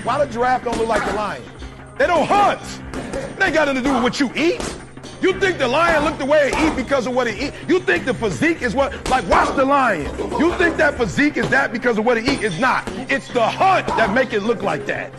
Why the giraffe don't look like the lion? They don't hunt. It ain't got nothing to do with what you eat. You think the lion look the way it eat because of what it eat? You think the physique is what, like watch the lion. You think that physique is that because of what it eat? It's not. It's the hunt that make it look like that.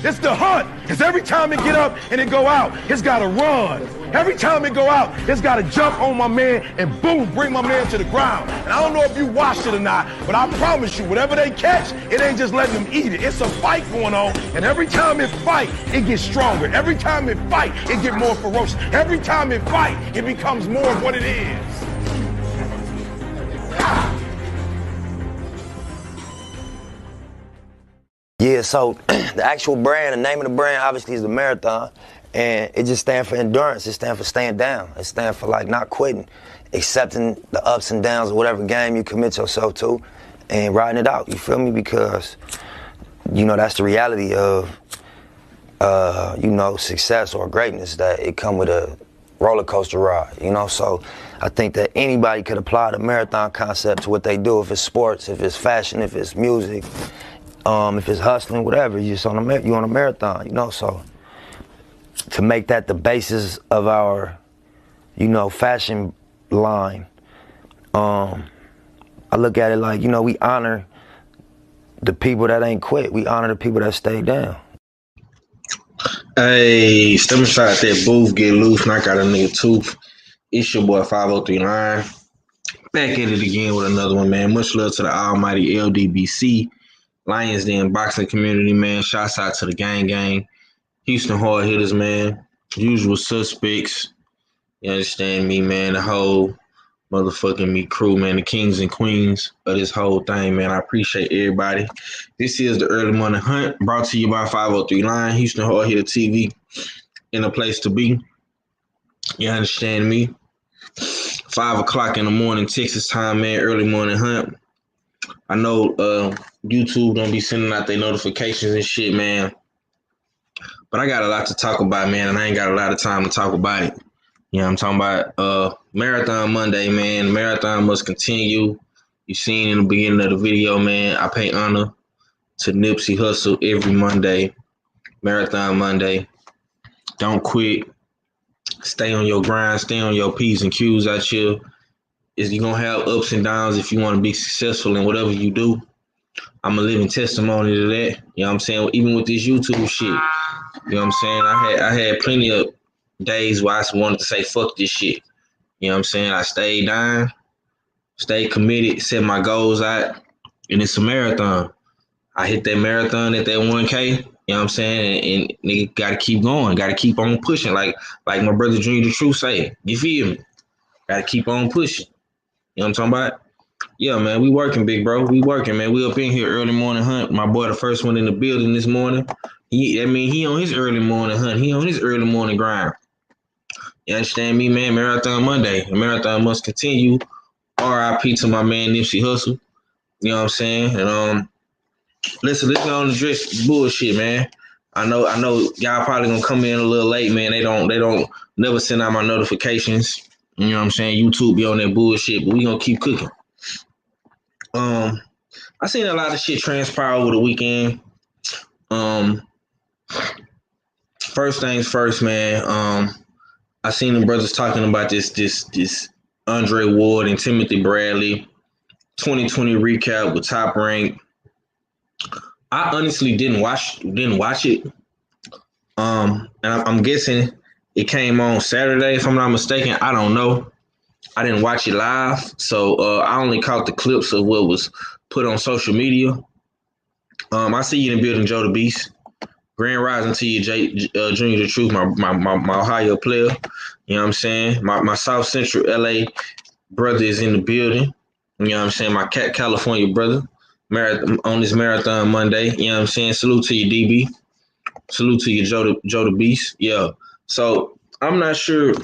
It's the hunt, because every time it get up and it go out, it's got to run. Every time it go out, it's got to jump on my man and boom, bring my man to the ground. And I don't know if you watched it or not, but I promise you, whatever they catch, it ain't just letting them eat it. It's a fight going on, and every time it fight, it gets stronger. Every time it fight, it get more ferocious. Every time it fight, it becomes more of what it is. Yeah, so the actual brand, the name of the brand obviously is the marathon, and it just stands for endurance. It stands for staying down. It stands for like not quitting, accepting the ups and downs of whatever game you commit yourself to and riding it out, you feel me? Because, you know, that's the reality of, you know, success or greatness, that it come with a roller coaster ride, you know? So I think that anybody could apply the marathon concept to what they do, if it's sports, if it's fashion, if it's music, if it's hustling, whatever, you're on a marathon, you know. So to make that the basis of our, you know, fashion line, I look at it like, you know, we honor the people that ain't quit. We honor the people that stay down. Hey, step inside that booth, get loose, knock out a nigga tooth. It's your boy 5039. Back at it again with another one, man. Much love to the almighty LDBC. Lions Den boxing community, man. Shouts out to the gang. Houston hard hitters, man. Usual suspects. You understand me, man? The whole motherfucking me crew, man. The kings and queens of this whole thing, man. I appreciate everybody. This is the Early Morning Hunt, brought to you by 503 Line, Houston Hard Hitter TV, in a place to be. You understand me? 5 o'clock in the morning, Texas time, man. Early Morning Hunt. I know YouTube don't be sending out their notifications and shit, man. But I got a lot to talk about, man, and I ain't got a lot of time to talk about it. You know what I'm talking about? Marathon Monday, man. The marathon must continue. You seen in the beginning of the video, man, I pay honor to Nipsey Hussle every Monday. Marathon Monday. Don't quit. Stay on your grind. Stay on your P's and Q's out here. You're going to have ups and downs if you want to be successful in whatever you do. I'm a living testimony to that. You know what I'm saying? Even with this YouTube shit. You know what I'm saying? I had plenty of days where I wanted to say, fuck this shit. You know what I'm saying? I stayed down, stayed committed, set my goals out, and it's a marathon. I hit that marathon at that 1K, you know what I'm saying? And nigga gotta keep going, gotta keep on pushing. Like my brother Junior the Truth say, you feel me? Gotta keep on pushing. You know what I'm talking about? Yeah, man, we working, big bro. We working, man. We up in here early morning hunt. My boy, the first one in the building this morning. He on his early morning hunt. He on his early morning grind. You understand me, man? Marathon Monday. The marathon must continue. RIP to my man Nipsey Hussle. You know what I'm saying? And listen go on address bullshit, man. I know y'all probably gonna come in a little late, man. They don't never send out my notifications. You know what I'm saying? YouTube be on that bullshit, but we gonna keep cooking. I seen a lot of shit transpire over the weekend. First things first, man. I seen the brothers talking about this Andre Ward and Timothy Bradley 2020 recap with Top Rank. I honestly didn't watch it. And I'm guessing it came on Saturday, if I'm not mistaken. I don't know. I didn't watch it live, so I only caught the clips of what was put on social media. I see you in the building, Joe the Beast. Grand rising to you, Junior the Truth, my Ohio player. You know what I'm saying? My South Central LA brother is in the building. You know what I'm saying? My California brother on this Marathon Monday. You know what I'm saying? Salute to you, DB. Salute to you, Joe the Beast. Yeah. So I'm not sure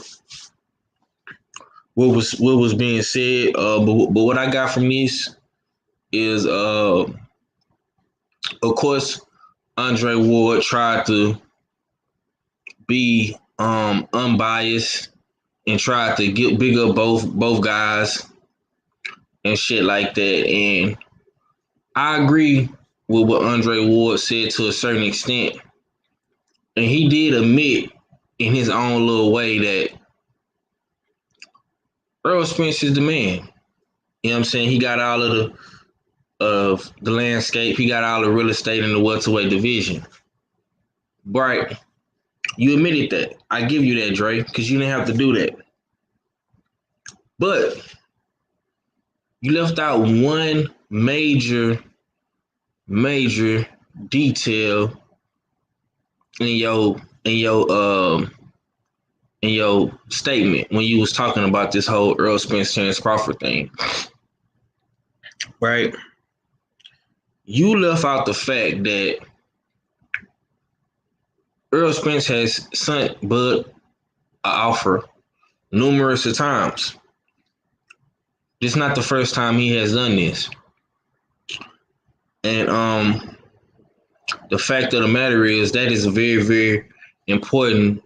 what was being said, but what I got from this is, of course, Andre Ward tried to be unbiased and tried to get big up both guys and shit like that. And I agree with what Andre Ward said to a certain extent. And he did admit in his own little way that Earl Spence is the man. You know what I'm saying? He got all of the landscape. He got all the real estate in the welterweight division. Right. You admitted that. I give you that, Dre, because you didn't have to do that. But you left out one major detail in your statement when you was talking about this whole Earl Spence Terence Crawford thing. Right? You left out the fact that Earl Spence has sent Bud an offer numerous of times. This is not the first time he has done this. And the fact of the matter is that is a very, very important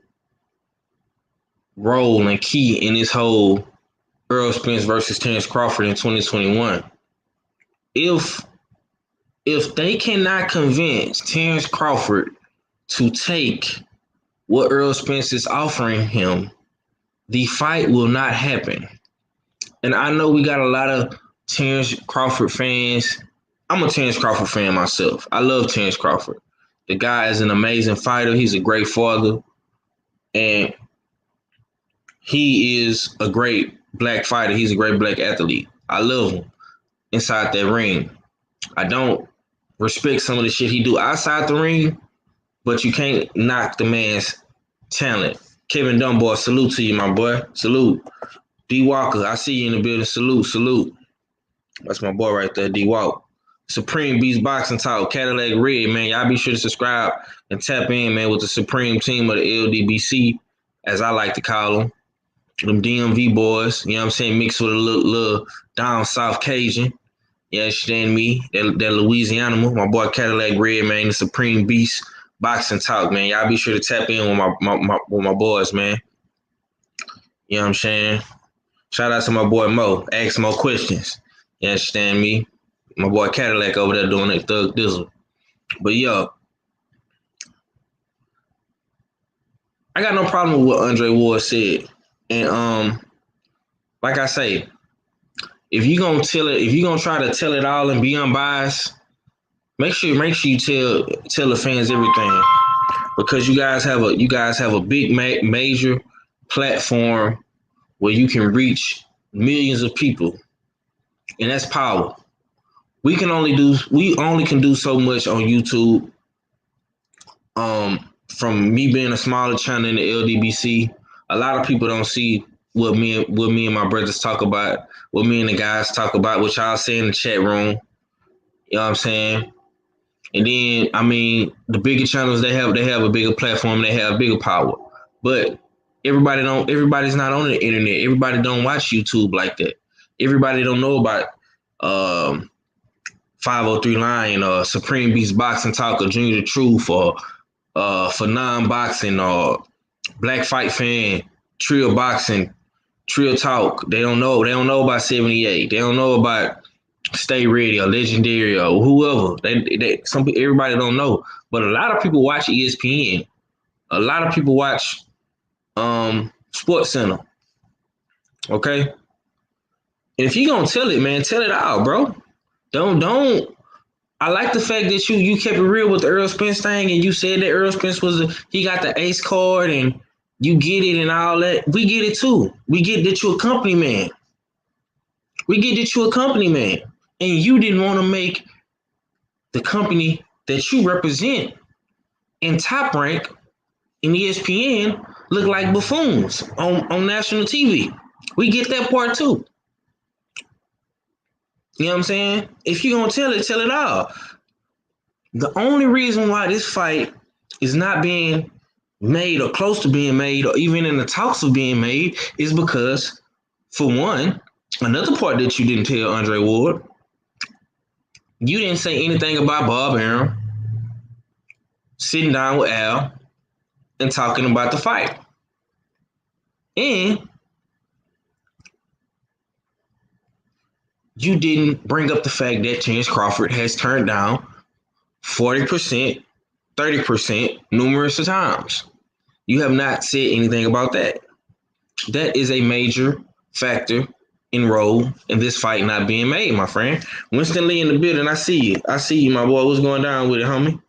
role and key in this whole Earl Spence versus Terence Crawford in 2021. If they cannot convince Terence Crawford to take what Earl Spence is offering him, the fight will not happen. And I know we got a lot of Terence Crawford fans. I'm a Terence Crawford fan myself. I love Terence Crawford. The guy is an amazing fighter. He's a great father. And he is a great black fighter. He's a great black athlete. I love him inside that ring. I don't respect some of the shit he do outside the ring, but you can't knock the man's talent. Kevin Dunbar, salute to you, my boy. Salute. D. Walker, I see you in the building. Salute. That's my boy right there, D. Walker. Supreme Beast Boxing Talk, Cadillac Red, man. Y'all be sure to subscribe and tap in, man, with the supreme team of the LDBC, as I like to call them. Them DMV boys, you know what I'm saying, mixed with a little down south Cajun. You understand me? That Louisiana, my boy Cadillac Red, man, the Supreme Beast Boxing Talk, man. Y'all be sure to tap in with my boys, man. You know what I'm saying? Shout out to my boy Mo. Ask more questions. You understand me? My boy Cadillac over there doing that thug dizzle. But yo, I got no problem with what Andre Ward said. And like I say, if you're gonna try to tell it all and be unbiased, make sure you tell the fans everything. Because you guys have a big major platform where you can reach millions of people. And that's power. We only can do so much on YouTube. From me being a smaller channel in the LDBC, a lot of people don't see what me and my brothers talk about, what me and the guys talk about, what y'all say in the chat room. You know what I'm saying? And then, I mean, the bigger channels, they have a bigger platform, they have bigger power. But everybody's not on the internet. Everybody don't watch YouTube like that. Everybody don't know about 503 Lion or Supreme Beast Boxing Talk or Junior the Truth or for non-boxing or Black Fight Fan, Trill Boxing, Trill Talk. They don't know about 78. They don't know about Stay Ready or Legendary or whoever. Everybody don't know. But a lot of people watch ESPN. A lot of people watch Sports&Ent. Okay? And if you're gonna tell it, man, tell it all, bro. Don't. I like the fact that you kept it real with the Earl Spence thing, and you said that Earl Spence he got the ace card, and you get it and all that. We get it too. We get that you're a company man. And you didn't want to make the company that you represent in Top Rank in ESPN look like buffoons on national TV. We get that part too. You know what I'm saying? If you're going to tell it all. The only reason why this fight is not being made or close to being made or even in the talks of being made is because, for one, another part that you didn't tell Andre Ward, you didn't say anything about Bob Arum sitting down with Al and talking about the fight. And you didn't bring up the fact that Terence Crawford has turned down 40%, 30% numerous times. You have not said anything about that. That is a major factor and role in this fight not being made, my friend. Winston Lee in the building. I see you. I see you, my boy. What's going down with it, homie?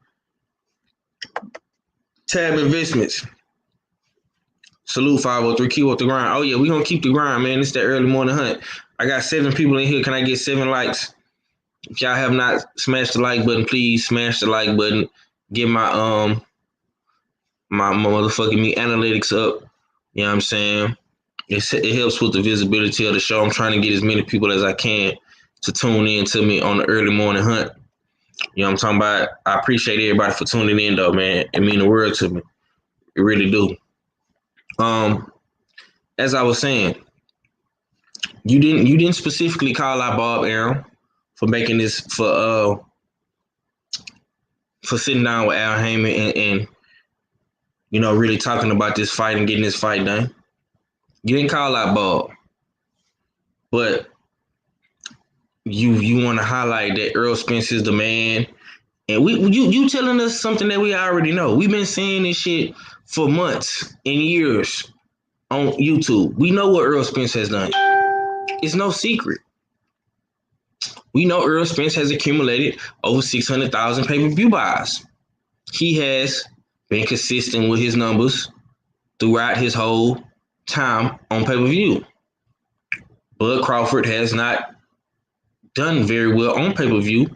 Tab Investments. Salute 503. Keep up the grind. Oh, yeah, we're going to keep the grind, man. It's that early morning hunt. I got 7 people in here. Can I get 7 likes? If y'all have not smashed the like button, please smash the like button. Get my my motherfucking me analytics up. You know what I'm saying? It helps with the visibility of the show. I'm trying to get as many people as I can to tune in to me on the early morning hunt. You know what I'm talking about? I appreciate everybody for tuning in, though, man. It means the world to me. It really do. As I was saying, you didn't specifically call out Bob Arum for making this for sitting down with Al Heyman and you know really talking about this fight and getting this fight done. You didn't call out Bob, but you want to highlight that Earl Spence is the man, and you telling us something that we already know. We've been saying this shit for months and years on YouTube. We know what Earl Spence has done. It's no secret. We know Earl Spence has accumulated over 600,000 pay-per-view buys. He has been consistent with his numbers throughout his whole time on pay-per-view. Bud Crawford has not done very well on pay-per-view.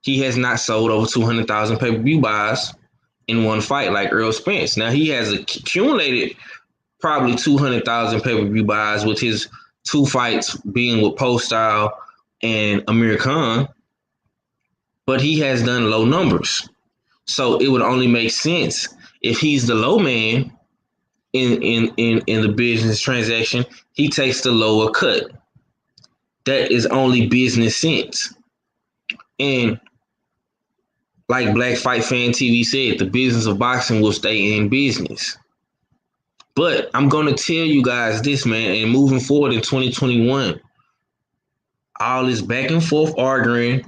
He has not sold over 200,000 pay-per-view buys in one fight like Earl Spence. Now, he has accumulated probably 200,000 pay-per-view buys with his 2 fights being with Poststyle and Amir Khan, but he has done low numbers. So it would only make sense if he's the low man in the business transaction, he takes the lower cut. That is only business sense. And like Black Fight Fan TV said, the business of boxing will stay in business. But I'm going to tell you guys this, man, and moving forward in 2021, all this back and forth arguing,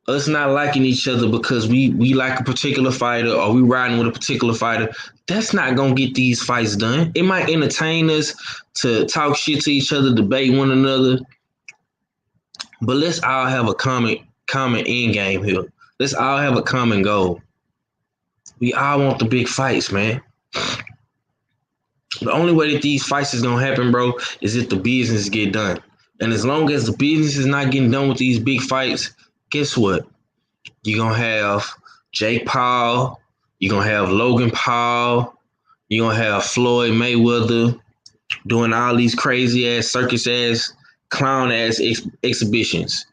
us not liking each other because we like a particular fighter or we riding with a particular fighter, that's not going to get these fights done. It might entertain us to talk shit to each other, debate one another, but let's all have a common end game here. Let's all have a common goal. We all want the big fights, man. The only way that these fights is going to happen, bro, is if the business get done. And as long as the business is not getting done with these big fights, guess what? You're going to have Jake Paul. You're going to have Logan Paul. You're going to have Floyd Mayweather doing all these crazy-ass, circus-ass, clown-ass exhibitions.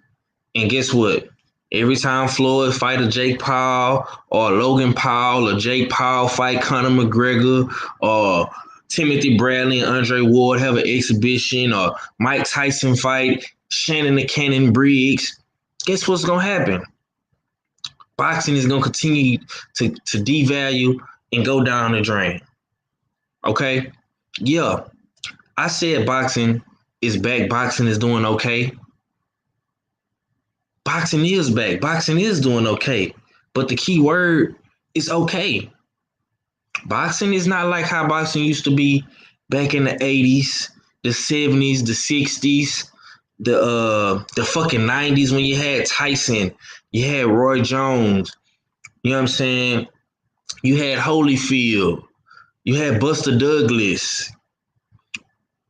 And guess what? Every time Floyd fight a Jake Paul or Logan Paul or Jake Paul fight Conor McGregor or Timothy Bradley and Andre Ward have an exhibition or Mike Tyson fight Shannon the Cannon Briggs, guess what's going to happen? Boxing is going to continue to devalue and go down the drain. Okay? Yeah. I said boxing is back. Boxing is doing okay. Boxing is back. Boxing is doing okay. But the key word is okay. Boxing is not like how boxing used to be back in the 80s, the 70s, the 60s, the fucking 90s when you had Tyson, you had Roy Jones, you know what I'm saying? You had Holyfield, you had Buster Douglas,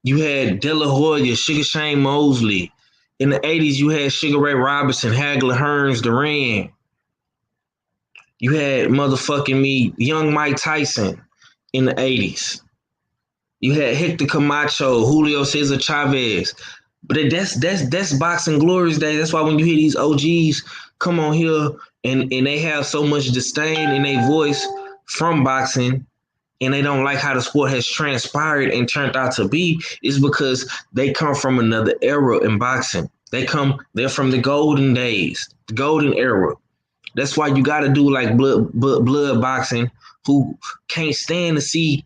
you had De La Hoya, Sugar Shane Mosley. In the 80s, you had Sugar Ray Robinson, Hagler Hearns, Duran. You had motherfucking young Mike Tyson in the 80s. You had Hector Camacho, Julio Cesar Chavez. But that's boxing glories day. That's why when you hear these OGs come on here and they have so much disdain in their voice from boxing and they don't like how the sport has transpired and turned out to be, is because they come from another era in boxing. They're from the golden days, the golden era. That's why you got to do like blood boxing, who can't stand to see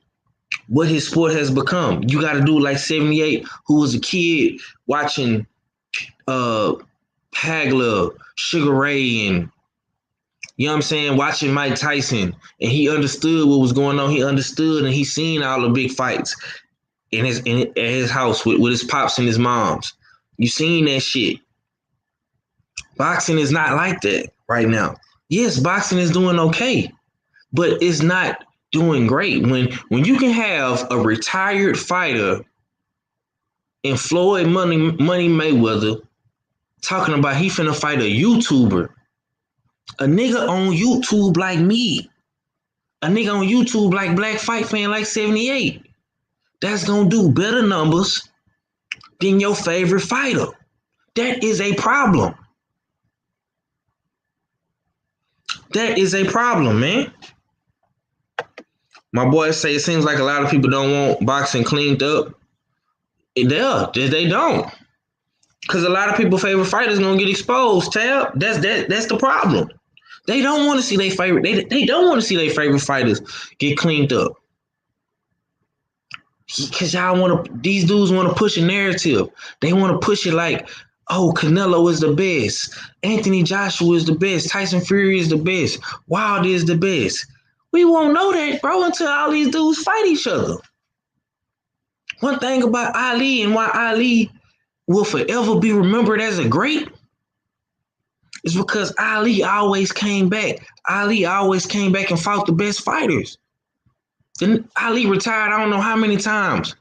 what his sport has become. You got to do like 78, who was a kid watching Hagler, Sugar Ray, and You know what I'm saying? Watching Mike Tyson, and he understood what was going on. He understood, and he seen all the big fights at his house with his pops and his moms. You seen that shit. Boxing is not like that right now. Yes, boxing is doing okay, but it's not doing great. When you can have a retired fighter in Floyd Money Mayweather talking about he finna fight a YouTuber, a nigga on YouTube like me, a nigga on YouTube like Black Fight Fan like 78, that's gonna do better numbers than your favorite fighter. That is a problem. That is a problem, man. My boys say it seems like a lot of people don't want boxing cleaned up. They don't. Because a lot of people's favorite fighters gonna get exposed, Tab. That's the problem. They don't want to see their favorite. They don't want to see their favorite fighters get cleaned up. Because these dudes want to push a narrative. They want to push it like, oh, Canelo is the best. Anthony Joshua is the best. Tyson Fury is the best. Wilder is the best. We won't know that, bro, until all these dudes fight each other. One thing about Ali and why Ali will forever be remembered as a great is because Ali always came back. Ali always came back and fought the best fighters. Then Ali retired I don't know how many times.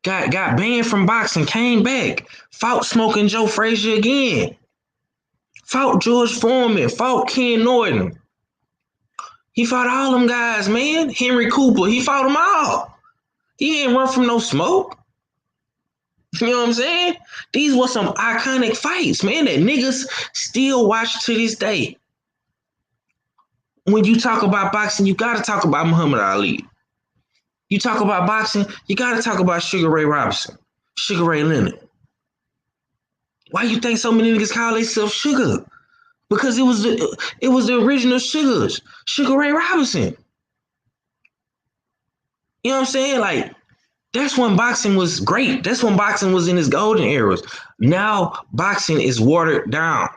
Got banned from boxing, came back, fought Smoking Joe Frazier again. Fought George Foreman, fought Ken Norton. He fought all them guys, man. Henry Cooper, he fought them all. He ain't run from no smoke. You know what I'm saying? These were some iconic fights, man, that niggas still watch to this day. When you talk about boxing, you got to talk about Muhammad Ali. You talk about boxing, you got to talk about Sugar Ray Robinson, Sugar Ray Leonard. Why you think so many niggas call themselves Sugar? Because it was the original Sugars, Sugar Ray Robinson. You know what I'm saying? Like, that's when boxing was great. That's when boxing was in its golden eras. Now boxing is watered down.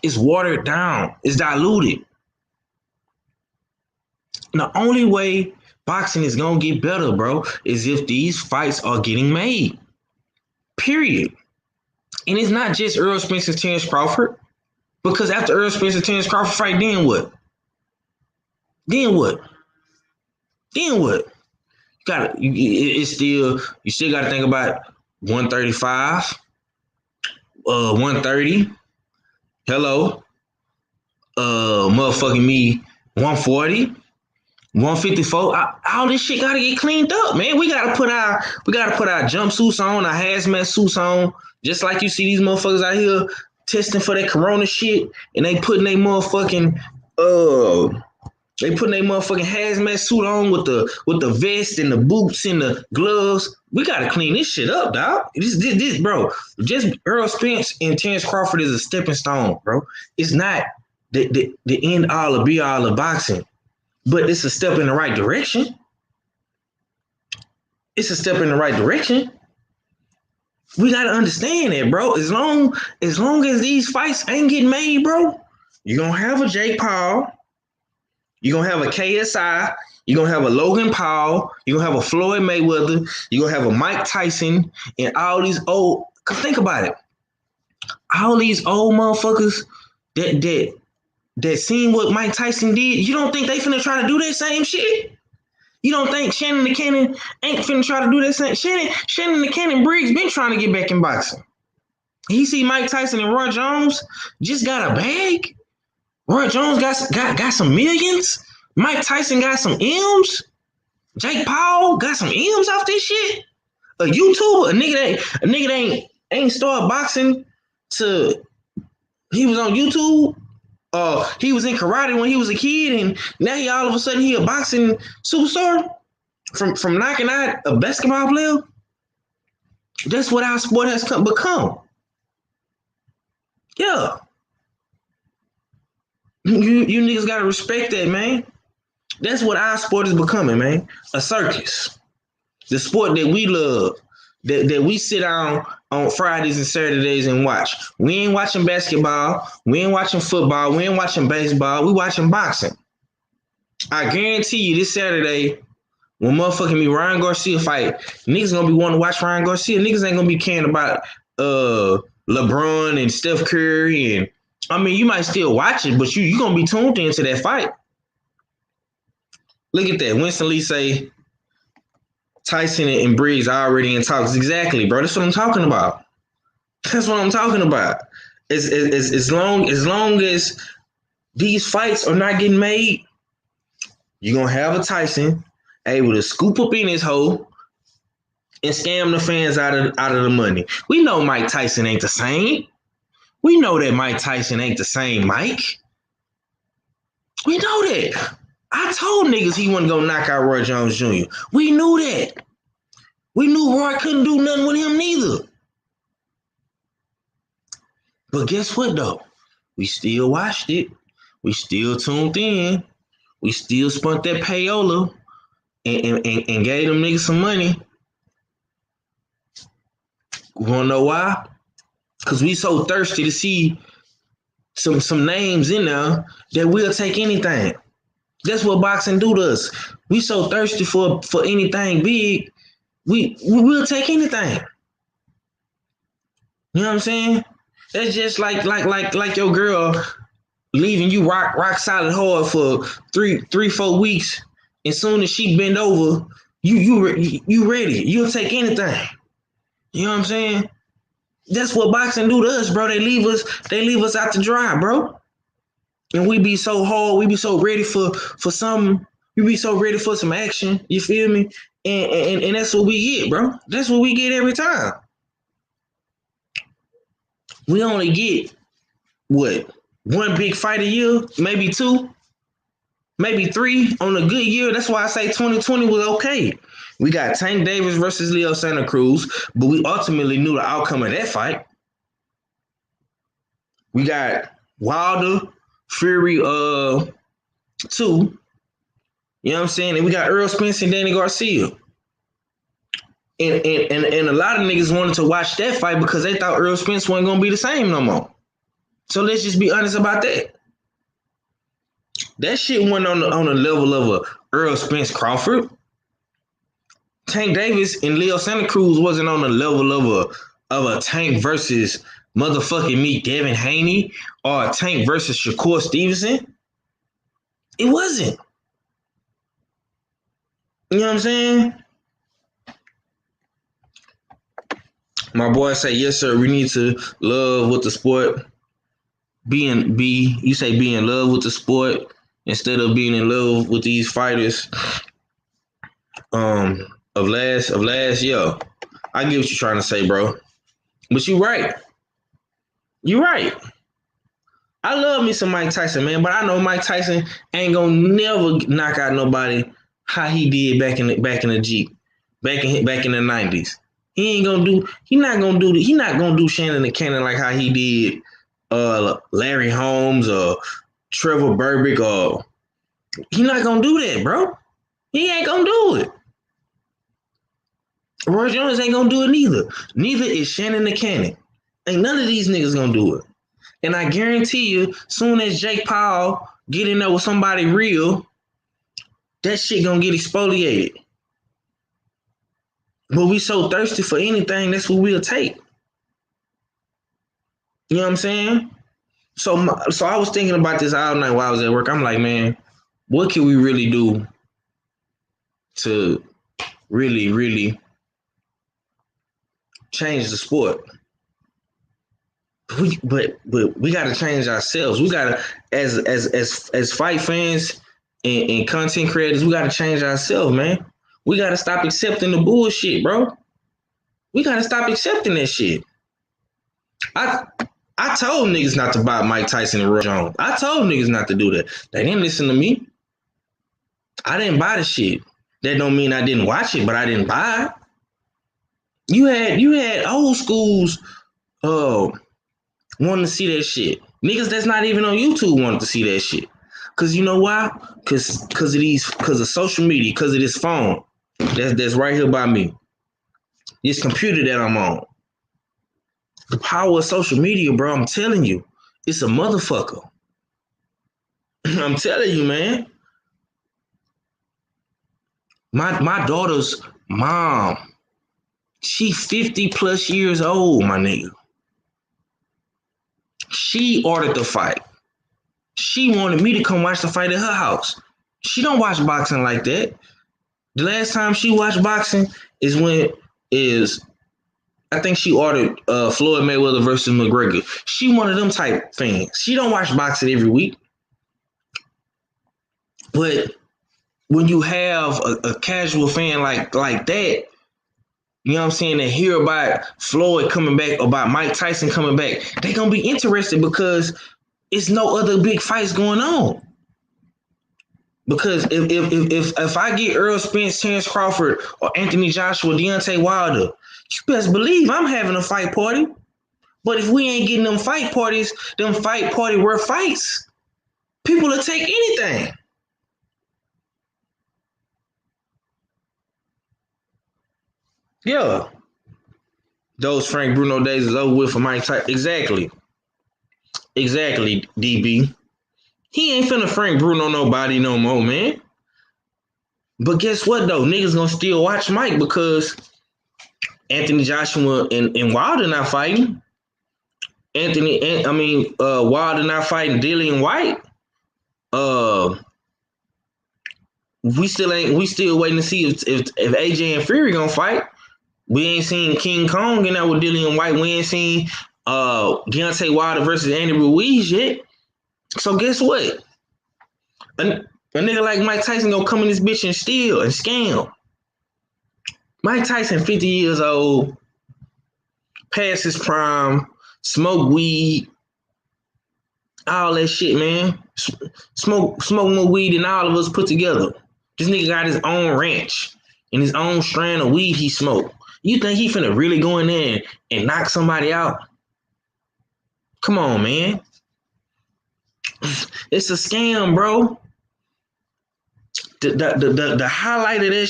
It's watered down. It's diluted. And the only way boxing is going to get better, bro, is if these fights are getting made. Period. And it's not just Errol Spence and Terence Crawford. Because after Errol Spence and Terence Crawford fight, then what? Then what? Then what? You still got to think about 135, 130. Hello, motherfucking me, 140, 154. All this shit got to get cleaned up, man. We got to put our jumpsuits on, our hazmat suits on, just like you see these motherfuckers out here testing for that corona shit, and they putting their motherfucking hazmat suit on with the vest and the boots and the gloves. We gotta clean this shit up, dog. This, bro. Just Errol Spence and Terence Crawford is a stepping stone, bro. It's not the end all or be all of boxing, but it's a step in the right direction. It's a step in the right direction. We gotta understand that, bro. As long as these fights ain't getting made, bro, you're gonna have a Jake Paul. You're going to have a KSI. You're going to have a Logan Paul. You're going to have a Floyd Mayweather. You're going to have a Mike Tyson and all these old – think about it. All these old motherfuckers that seen what Mike Tyson did, you don't think they finna try to do that same shit? You don't think Shannon the Cannon ain't finna try to do that same – Shannon the Cannon Briggs been trying to get back in boxing. He see Mike Tyson and Roy Jones just got a bag. Roy Jones got some millions. Mike Tyson got some M's. Jake Paul got some M's off this shit. A YouTuber, a nigga ain't started boxing to. He was on YouTube. He was in karate when he was a kid, and now he all of a sudden he a boxing superstar from knocking out a basketball player. That's what our sport has become. Yeah. You niggas gotta respect that, man. That's what our sport is becoming, man. A circus. The sport that we love, that we sit down on Fridays and Saturdays and watch. We ain't watching basketball. We ain't watching football. We ain't watching baseball. We watching boxing. I guarantee you this Saturday, when motherfucking me Ryan Garcia fight, niggas gonna be wanting to watch Ryan Garcia. Niggas ain't gonna be caring about LeBron and Steph Curry. And I mean, you might still watch it, but you gonna be tuned into that fight. Look at that. Winston Lee say Tyson and Briggs are already in talks. Exactly, bro. That's what I'm talking about. That's what I'm talking about. As long as these fights are not getting made, you're gonna have a Tyson able to scoop up in his hole and scam the fans out of the money. We know Mike Tyson ain't the same. We know that Mike Tyson ain't the same Mike. We know that. I told niggas he wasn't gonna knock out Roy Jones Jr. We knew that. We knew Roy couldn't do nothing with him neither. But guess what though? We still watched it. We still tuned in. We still spent that payola and gave them niggas some money. You wanna know why? Because we so thirsty to see some names in there that we'll take anything. That's what boxing do to us. We so thirsty for anything big, we will take anything. You know what I'm saying? That's just like your girl leaving you rock solid hard for 3-4 weeks. As soon as she bend over, you ready. You'll take anything. You know what I'm saying? That's what boxing do to us, bro. They leave us out to dry, bro. And we be so hard, we be so ready for something, we be so ready for some action, you feel me? And that's what we get, bro. That's what we get every time. We only get what? One big fight a year, maybe 2, maybe 3 on a good year. That's why I say 2020 was okay. We got Tank Davis versus Leo Santa Cruz, but we ultimately knew the outcome of that fight. We got Wilder, Fury 2. You know what I'm saying? And we got Earl Spence and Danny Garcia. And a lot of niggas wanted to watch that fight because they thought Earl Spence wasn't gonna be the same no more. So let's just be honest about that. That shit went on the level of a Earl Spence Crawford. Tank Davis and Leo Santa Cruz wasn't on the level of a Tank versus motherfucking me, Devin Haney, or a Tank versus Shakur Stevenson. It wasn't. You know what I'm saying? My boy say, yes, sir, we need to love with the sport. Be in love with the sport instead of being in love with these fighters of last year. I get what you're trying to say, bro. But you're right. You're right. I love me some Mike Tyson, man, but I know Mike Tyson ain't gonna never knock out nobody how he did back in the Jeep, back in the 90s. He not gonna do Shannon and Cannon like how he did Larry Holmes or Trevor Burbick, or he not gonna do that, bro. He ain't gonna do it. Roy Jones ain't gonna do it neither. Neither is Shannon the Cannon. Ain't none of these niggas gonna do it. And I guarantee you, soon as Jake Paul get in there with somebody real, that shit gonna get exfoliated. But we so thirsty for anything, that's what we'll take. You know what I'm saying? So I was thinking about this all night while I was at work. I'm like, man, what can we really do to really, really change the sport? But we got to change ourselves. We got to, as fight fans and content creators, we got to change ourselves, man. We got to stop accepting the bullshit, bro. We got to stop accepting that shit. I told niggas not to buy Mike Tyson and Roy Jones. I told niggas not to do that. They didn't listen to me. I didn't buy the shit. That don't mean I didn't watch it, but I didn't buy it. You had old schools wanting to see that shit. Niggas that's not even on YouTube wanted to see that shit. Cause you know why? Cause of social media, cause of this phone that's right here by me. This computer that I'm on. The power of social media, bro, I'm telling you, it's a motherfucker. I'm telling you, man. My daughter's mom, she 50 plus years old, my nigga. She ordered the fight. She wanted me to come watch the fight at her house. She don't watch boxing like that. The last time she watched boxing I think she ordered Floyd Mayweather versus McGregor. She one of them type fans. She don't watch boxing every week. But when you have a casual fan like that, you know what I'm saying, they hear about Floyd coming back, about Mike Tyson coming back, they gonna be interested because it's no other big fights going on. Because if I get Earl Spence, Terrence Crawford, or Anthony Joshua, Deontay Wilder, you best believe I'm having a fight party. But if we ain't getting them fight parties, them fight party worth fights, people will take anything. Yeah. Those Frank Bruno days is over with for Mike Tyson. Exactly, DB. He ain't finna Frank Bruno nobody no more, man. But guess what, though? Niggas gonna still watch Mike because Anthony Joshua and Wilder not fighting. Wilder not fighting Dillian White. We still waiting to see if AJ and Fury gonna fight. We ain't seen King Kong in there with Dillian White. We ain't seen Deontay Wilder versus Andy Ruiz yet. So guess what? A nigga like Mike Tyson gonna come in this bitch and steal and scam. Mike Tyson, 50 years old, past his prime, smoke weed, all that shit, man. Smoke more weed than all of us put together. This nigga got his own ranch and his own strand of weed he smoked. You think he finna really go in there and knock somebody out? Come on, man. It's a scam, bro. The highlight of that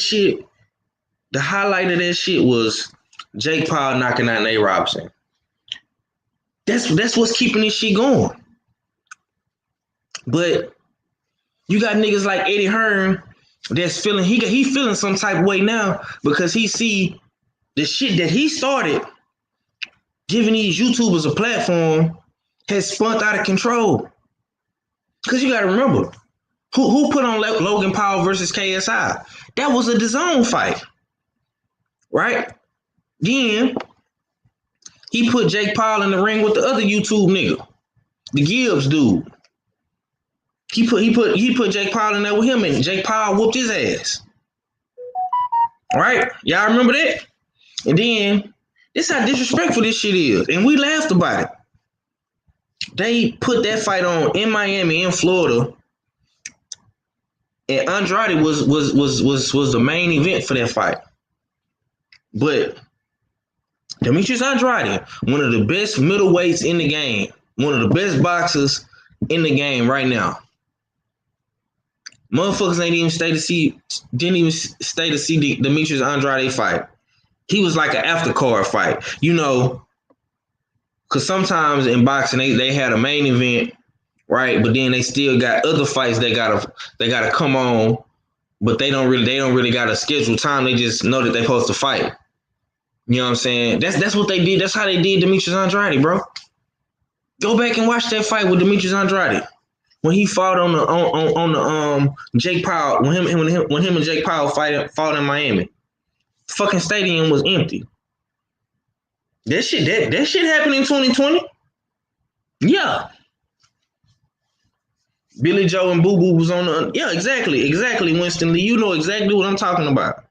shit, was Jake Paul knocking out Nate Robinson. That's what's keeping this shit going. But you got niggas like Eddie Hearn that's feeling he feeling some type of way now because he see the shit that he started giving these YouTubers a platform has spun out of control. Because you got to remember, who put on Logan Paul versus KSI? That was a DAZN fight, right? Then he put Jake Paul in the ring with the other YouTube nigga, the Gibbs dude. He put Jake Paul in there with him, and Jake Paul whooped his ass. Right? Y'all remember that? And then this how disrespectful this shit is, and we laughed about it. They put that fight on in Miami, in Florida, and Andrade was the main event for that fight. But Demetrius Andrade, one of the best middleweights in the game, one of the best boxers in the game right now. Motherfuckers didn't even stay to see Demetrius Andrade fight. He was like an aftercard fight, you know. Because sometimes in boxing they had a main event, right? But then they still got other fights they gotta come on, but they don't really got a scheduled time. They just know that they're supposed to fight. You know what I'm saying? That's what they did. That's how they did Demetrius Andrade, bro. Go back and watch that fight with Demetrius Andrade when he fought on the Jake Paul when him and Jake Paul fought in Miami. Fucking stadium was empty. That shit happened in 2020. Yeah. Billy Joe and Boo Boo was on the. Yeah, exactly, Winston Lee. You know exactly what I'm talking about.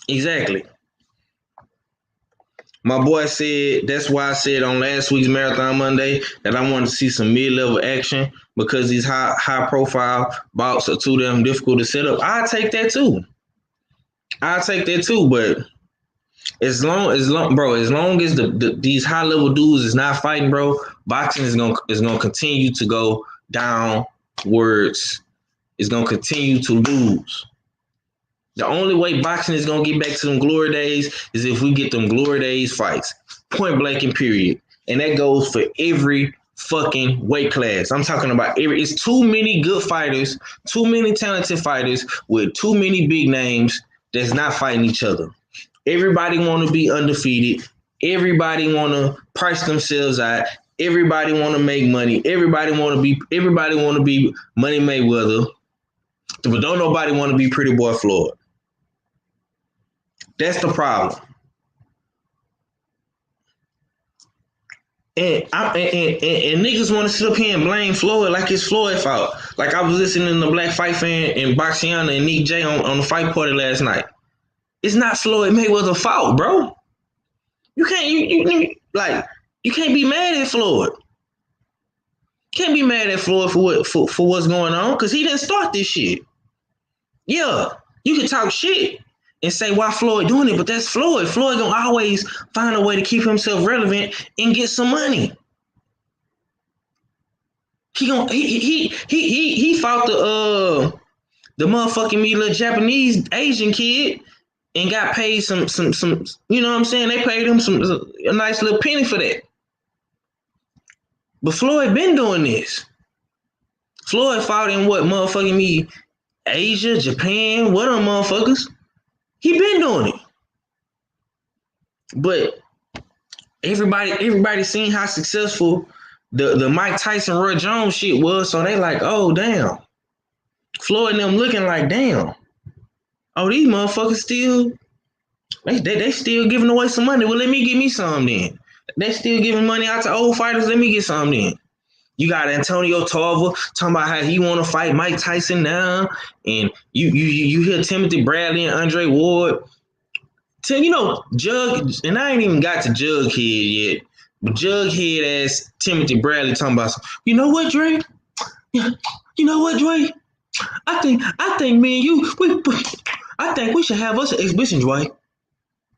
Exactly. My boy said, that's why I said on last week's Marathon Monday that I wanted to see some mid-level action because these high-profile bouts are too damn difficult to set up. I'll take that too, but as long as these high-level dudes is not fighting, bro, boxing is gonna continue to go downwards. It's gonna continue to lose. The only way boxing is gonna get back to them glory days is if we get them glory days fights. point blank and period. And that goes for every fucking weight class. I'm talking about it's too many good fighters, too many talented fighters with too many big names that's not fighting each other. Everybody want to be undefeated. Everybody want to price themselves out. Everybody want to make money. Everybody want to be Money Mayweather. But don't nobody want to be Pretty Boy Floyd. That's the problem. And niggas want to sit up here and blame Floyd like it's Floyd's fault. Like I was listening to Black Fight Fan and Boxiana and Nick J on the fight party last night. It's not Floyd Mayweather's fault, bro. You can't you can't be mad at Floyd. Can't be mad at Floyd for what's going on because he didn't start this shit. Yeah, you can talk shit and say why Floyd doing it, but that's Floyd. Floyd gonna always find a way to keep himself relevant and get some money. He fought the motherfucking little Japanese Asian kid and got paid some you know what I'm saying? They paid him a nice little penny for that. But Floyd been doing this. Floyd fought in what motherfucking Asia, Japan, what them motherfuckers? He been doing it. But everybody seen how successful the Mike Tyson, Roy Jones shit was, so they like, oh damn. Floyd and them looking like, damn. Oh, these motherfuckers still, they still giving away some money. Well, let me give me some then. They still giving money out to old fighters. Let me get some then. You got Antonio Tarver talking about how he want to fight Mike Tyson now, and you hear Timothy Bradley and Andre Ward. Jug, and I ain't even got to Jughead yet, but Jughead ass Timothy Bradley talking about, you know what, Dre? Yeah, you know what, Dre? I think me and you, I think we should have us an exhibition, Dre.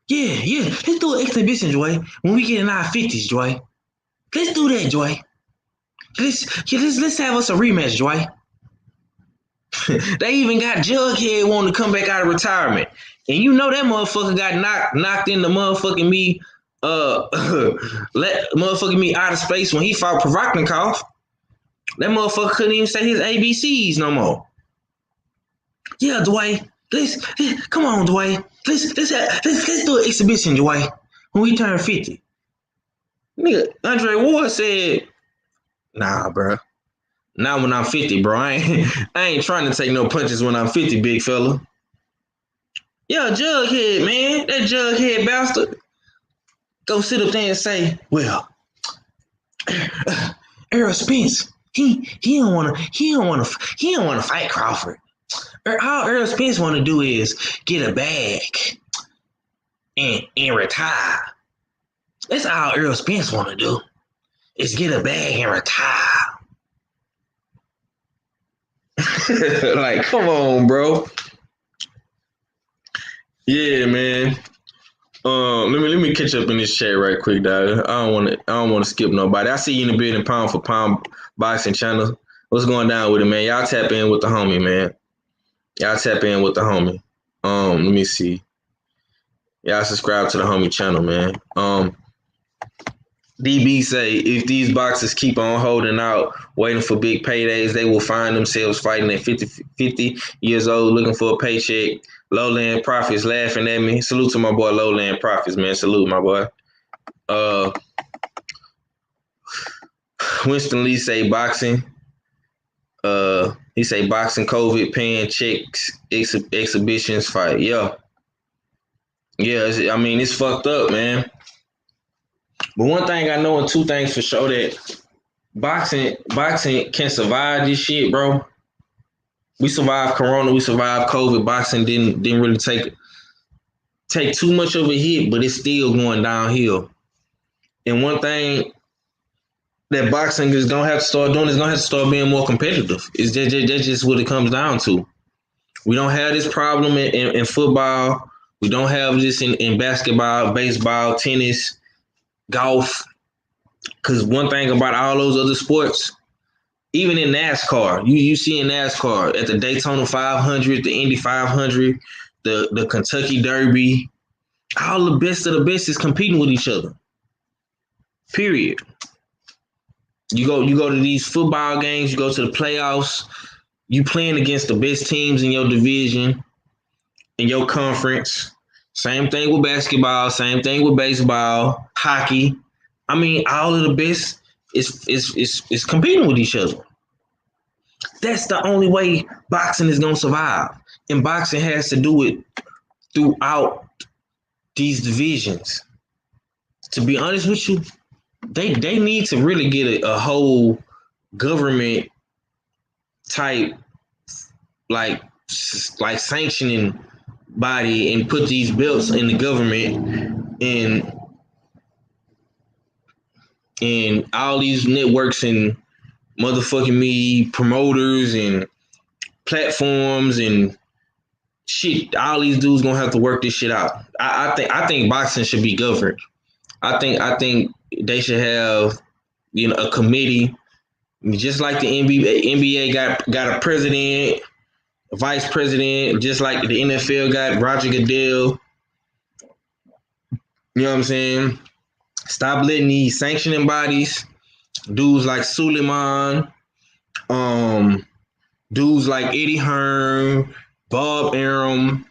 Yeah, let's do an exhibition, Dre. When we get in our 50s, Dre. Let's do that, Dre. Let's have us a rematch, Dre. They even got Jughead wanting to come back out of retirement. And you know that motherfucker got knocked into motherfucking me, let motherfucking me out of space when he fought Provodnikov. That motherfucker couldn't even say his ABCs no more. Yeah, Dwayne. Come on, Dwayne. Let's do an exhibition, Dwayne. When we turn 50. Nigga, Andre Ward said, nah, bro. Not when I'm 50, bro. I ain't trying to take no punches when I'm 50, big fella. Yeah, Jughead, man. That Jughead bastard. Go sit up there and say, well, Errol Spence, he don't wanna fight Crawford. All Errol Spence wanna do is get a bag and retire. That's all Errol Spence wanna do. Is get a bag and retire. Like, come on, bro. Yeah, man. Let me catch up in this chat right quick, dog. I don't want to skip nobody. I see you in the building, Pound for Pound Boxing channel. What's going down with it, man? Y'all tap in with the homie, man. Let me see. Y'all subscribe to the homie channel, man. DB say, if these boxers keep on holding out, waiting for big paydays, they will find themselves fighting at 50 years old, looking for a paycheck. Lowland Profits laughing at me. Salute to my boy Lowland Profits, man. Salute, my boy. Winston Lee say boxing. He say boxing, COVID, paying checks, exhibitions, fight. Yeah, I mean, it's fucked up, man. But one thing I know, and two things for sure, that boxing can survive this shit, bro. We survived Corona, we survived COVID. Boxing didn't really take too much of a hit, but it's still going downhill. And one thing that boxing is gonna have to start doing is gonna have to start being more competitive. That's just what it comes down to. We don't have this problem in football. We don't have this in basketball, baseball, tennis, golf. Because one thing about all those other sports, even in NASCAR, you see in NASCAR at the Daytona 500, the Indy 500, the Kentucky Derby, all the best of the best is competing with each other. Period. You go to these football games, you go to the playoffs, you playing against the best teams in your division, in your conference. Same thing with basketball, same thing with baseball, hockey. I mean, all of the best is competing with each other. That's the only way boxing is gonna survive. And boxing has to do it throughout these divisions. To be honest with you, they need to really get a whole government type like sanctioning body and put these belts in the government and all these networks and motherfucking me promoters and platforms and shit. All these dudes gonna have to work this shit out. I think boxing should be governed. I think they should have a committee, just like the NBA got a president, a vice president, just like the NFL got Roger Goodell. You know what I'm saying? Stop letting these sanctioning bodies, dudes like Suleiman, dudes like Eddie Hearn, Bob Arum,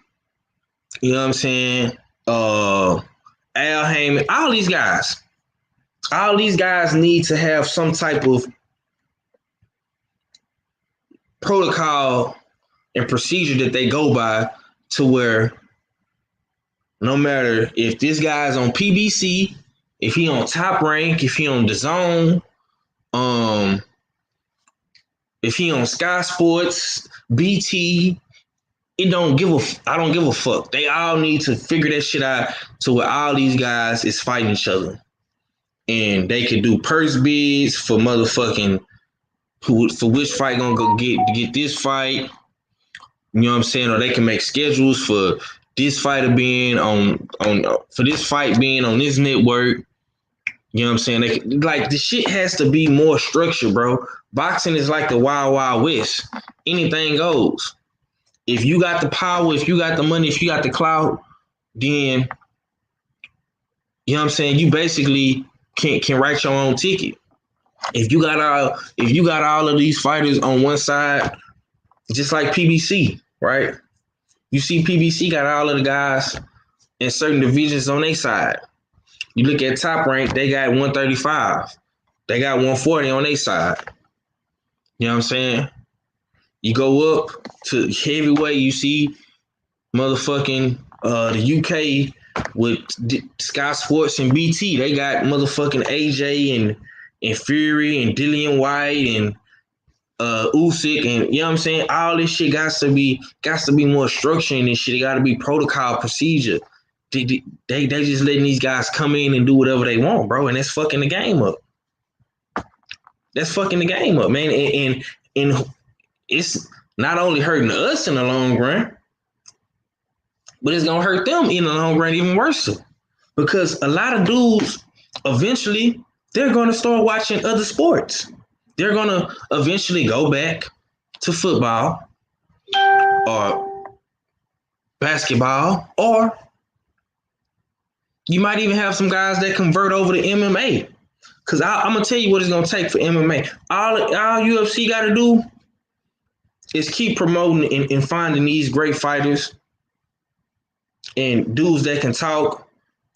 you know what I'm saying? Al Heyman, all these guys need to have some type of protocol and procedure that they go by to where no matter if this guy's on PBC, if he on Top Rank, if he on DAZN, if he on Sky Sports, BT, I don't give a fuck. They all need to figure that shit out to where all these guys is fighting each other. And they can do purse bids for motherfucking for which fight gonna go get this fight. You know what I'm saying? Or they can make schedules for this fighter being for this fight being on this network. You know what I'm saying? The shit has to be more structured, bro. Boxing is like the Wild Wild West. Anything goes. If you got the power, if you got the money, if you got the clout, then you know what I'm saying, you basically can write your own ticket. If you got all of these fighters on one side, just like PBC, right? You see PBC got all of the guys in certain divisions on their side. You look at Top Rank, they got 135. They got 140 on their side. You know what I'm saying? You go up to heavyweight, you see motherfucking the UK with Sky Sports and BT. They got motherfucking AJ and Fury and Dillian White and Usyk, and you know what I'm saying? All this shit got to be more structured in this shit. It got to be protocol, procedure. They just letting these guys come in and do whatever they want, bro, and that's fucking the game up. That's fucking the game up, man. And it's not only hurting us in the long run, but it's gonna hurt them in the long run even worse. Because a lot of dudes, eventually, they're gonna start watching other sports. They're gonna eventually go back to football or basketball, or you might even have some guys that convert over to MMA. Because I'm gonna tell you what it's gonna take for MMA. All UFC got to do is keep promoting and finding these great fighters and dudes that can talk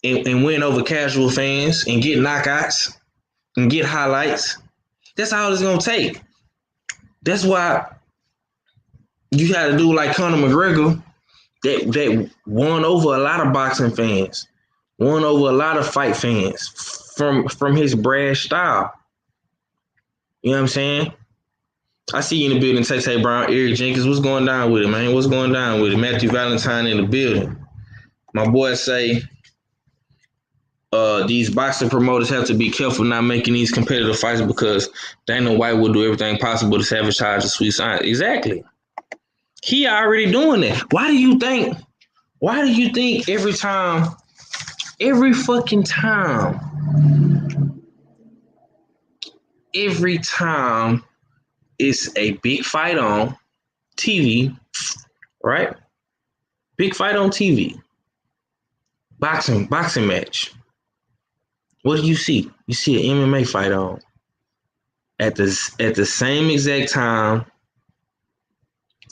and win over casual fans and get knockouts and get highlights. That's all it's gonna take. That's why you had to do like Conor McGregor, that won over a lot of boxing fans, won over a lot of fight fans from his brash style. You know what I'm saying? I see you in the building, Tay Brown, Eric Jenkins. What's going down with it, man? What's going down with it? Matthew Valentine in the building. My boy say these boxing promoters have to be careful not making these competitive fights because Dana White will do everything possible to sabotage the sweet science. Exactly. He already doing that. Why do you think every fucking time, every time it's a big fight on TV, right? Big fight on TV. Boxing match. What do you see? You see an MMA fight on at the same exact time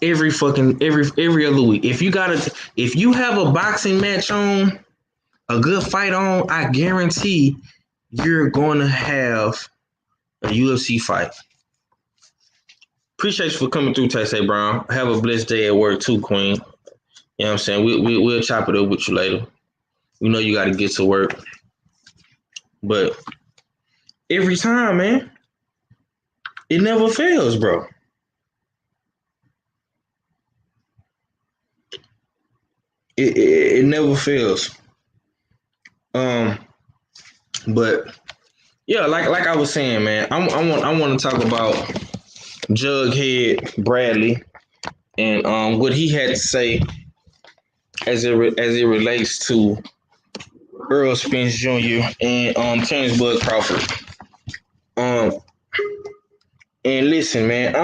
every other week. If you have a boxing match on, a good fight on, I guarantee you're going to have a UFC fight. Appreciate you for coming through, Taysay Brown. Have a blessed day at work too, Queen. You know what I'm saying? We'll chop it up with you later. We know you got to get to work. But every time, man, it never fails, bro. It never fails. But yeah, like I was saying, man, I want to talk about Jughead Bradley and what he had to say as it relates to Earl Spence Jr. and Terrence Bud Crawford. And listen, man,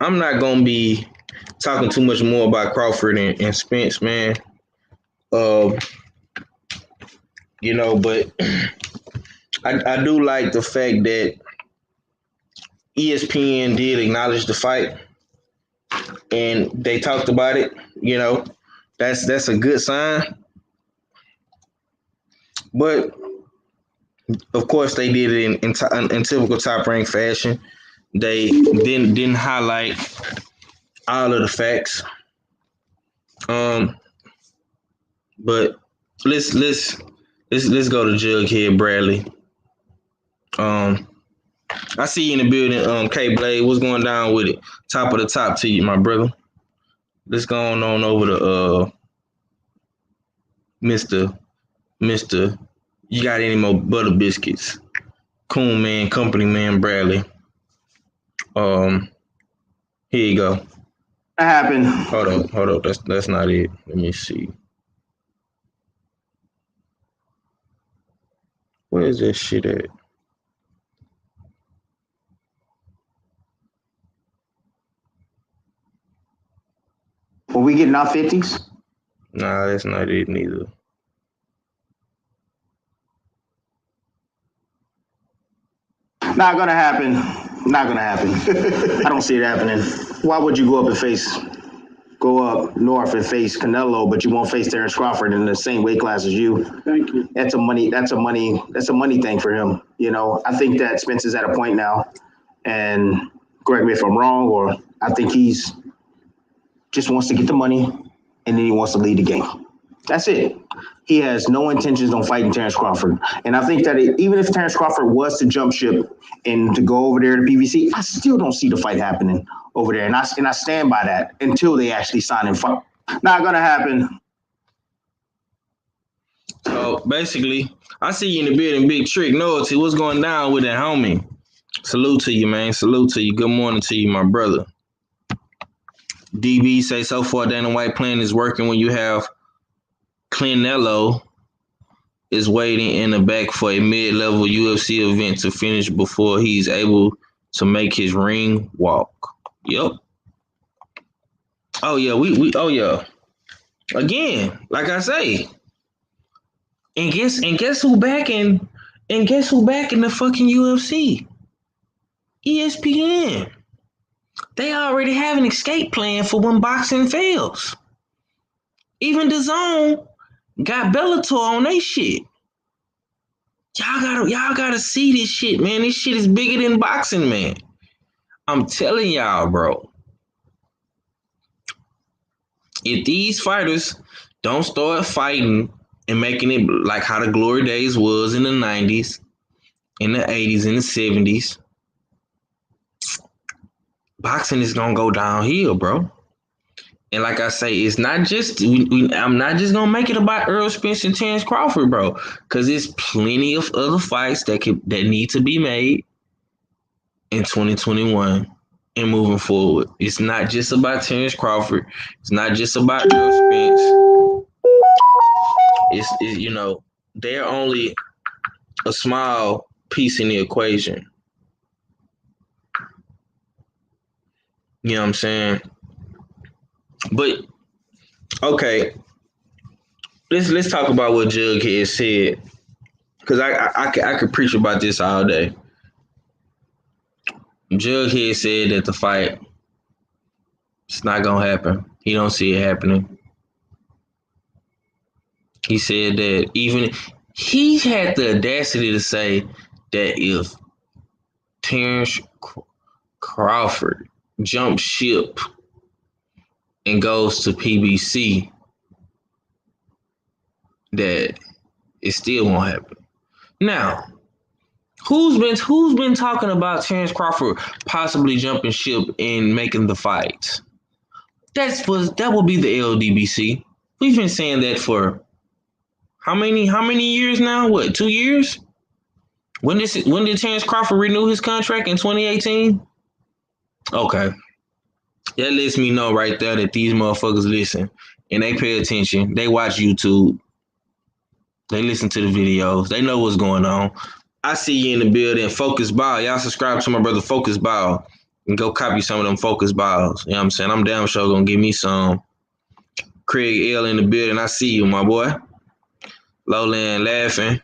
I'm not gonna be talking too much more about Crawford and Spence, man. But I do like the fact that ESPN did acknowledge the fight and they talked about it. That's a good sign. But of course, they did it in typical Top Rank fashion. They didn't highlight all of the facts. But let's go to Jughead Bradley. I see you in the building, K Blade. What's going down with it? Top of the top to you, my brother. Let's go on over to Mr. You got any more butter biscuits? Coon Man, Company Man Bradley. Here you go. That happened. Hold up. That's not it. Let me see. Where is that shit at? Were we getting our 50s? Nah, that's not it neither. Not gonna happen. I don't see it happening. Why would you go up north and face Canelo, but you won't face Terrence Crawford in the same weight class as you? Thank you. That's a money thing for him. I think that Spence is at a point now, and correct me if I'm wrong, or I think he's just wants to get the money and then he wants to lead the game. That's it. He has no intentions on fighting Terrence Crawford. And I think that even if Terrence Crawford was to jump ship and to go over there to PBC, I still don't see the fight happening over there. And I stand by that until they actually sign and fight. Not going to happen. So basically, I see you in the building, Big Trick. Loyalty, what's going down with that, homie? Salute to you, man. Salute to you. Good morning to you, my brother. DB say so far Dana White plan is working when you have Canelo is waiting in the back for a mid-level UFC event to finish before he's able to make his ring walk. Yep. Oh yeah, we oh yeah. Again, like I say. And guess who back in the fucking UFC? ESPN. They already have an escape plan for when boxing fails. Even DAZN got Bellator on they shit. Y'all gotta see this shit, man. This shit is bigger than boxing, man. I'm telling y'all, bro. If these fighters don't start fighting and making it like how the glory days was in the 90s, in the 80s, in the 70s, boxing is gonna go downhill, bro. And like I say, it's not just I'm not just gonna make it about Earl Spence and Terrence Crawford, bro, because there's plenty of other fights that need to be made in 2021 and moving forward. It's not just about Terrence Crawford. It's not just about Earl Spence. It's they're only a small piece in the equation. You know what I'm saying? But okay, let's talk about what Jughead said, because I could preach about this all day. Jughead said that the fight it's not gonna happen. He don't see it happening. He said that even he had the audacity to say that if Terrence Crawford jumps ship and goes to PBC, that it still won't happen. Now, who's been talking about Terrence Crawford possibly jumping ship and making the fight? That will be the LDBC. We've been saying that for how many years now? What, 2 years? When did Terrence Crawford renew his contract in 2018? Okay. That lets me know right there that these motherfuckers listen and they pay attention. They watch YouTube. They listen to the videos. They know what's going on. I see you in the building. Focus Ball. Y'all subscribe to my brother Focus Ball and go copy some of them Focus Balls. You know what I'm saying? I'm damn sure gonna give me some. Craig L in the building. I see you, my boy. Lowland laughing.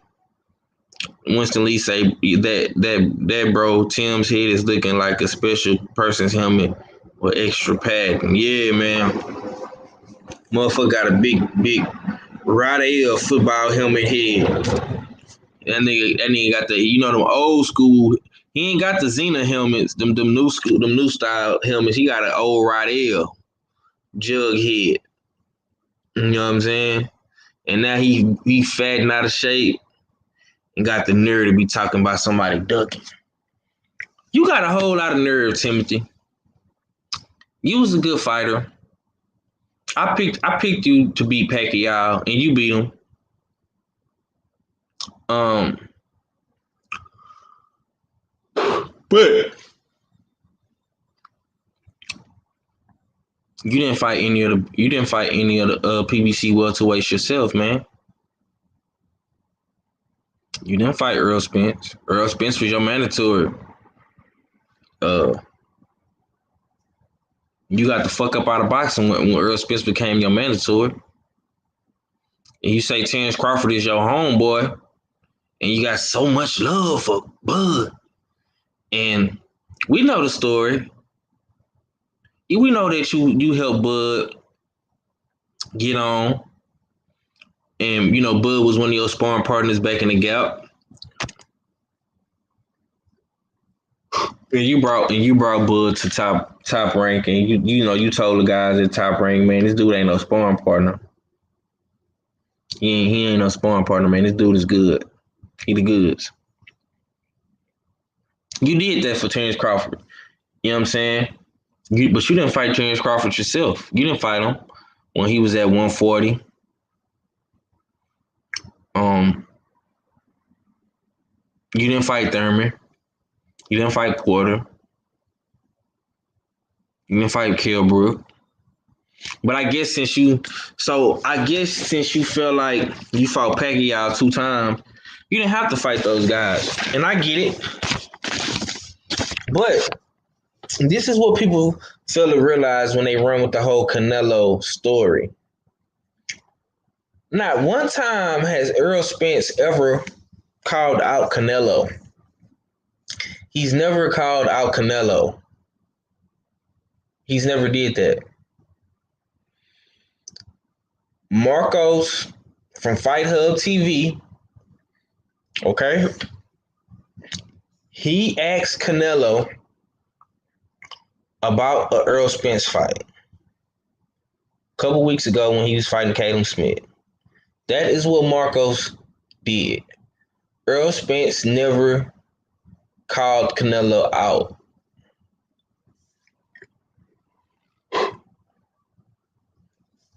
Winston Lee say that bro Tim's head is looking like a special person's helmet with extra padding. Yeah, man. Motherfucker got a big Rod football helmet head. That nigga got the, them old school. He ain't got the Xena helmets, them new style helmets. He got an old Rodell jug head. You know what I'm saying? And now he fat and out of shape and got the nerve to be talking about somebody ducking. You got a whole lot of nerve, Timothy. You was a good fighter. I picked you to beat Pacquiao, and you beat him. But you didn't fight any of the PBC welterweights yourself, man. You didn't fight Earl Spence. Earl Spence was your mandatory. You got the fuck up out of boxing when Earl Spence became your mandatory. And you say Terrence Crawford is your homeboy, and you got so much love for Bud. And we know the story. We know that you helped Bud get on. And Bud was one of your sparring partners back in the Gap. And you brought Bud to top rank, and you told the guys at Top Rank, man, this dude ain't no sparring partner. He ain't no sparring partner, man. This dude is good. He the goods. You did that for Terrence Crawford. You know what I'm saying? But you didn't fight Terrence Crawford yourself. You didn't fight him when he was at 140. You didn't fight Thurman. You didn't fight Porter. You didn't fight Kilbrook. But I guess since you felt like you fought Pacquiao 2 times, you didn't have to fight those guys. And I get it. But this is what people fail to realize when they run with the whole Canelo story. Not one time has Earl Spence ever called out Canelo. He's never called out Canelo. He's never did that. Marcos from Fight Hub TV, okay, he asked Canelo about an Earl Spence fight a couple weeks ago when he was fighting Caleb Smith. That is what Marcos did. Earl Spence never called Canelo out.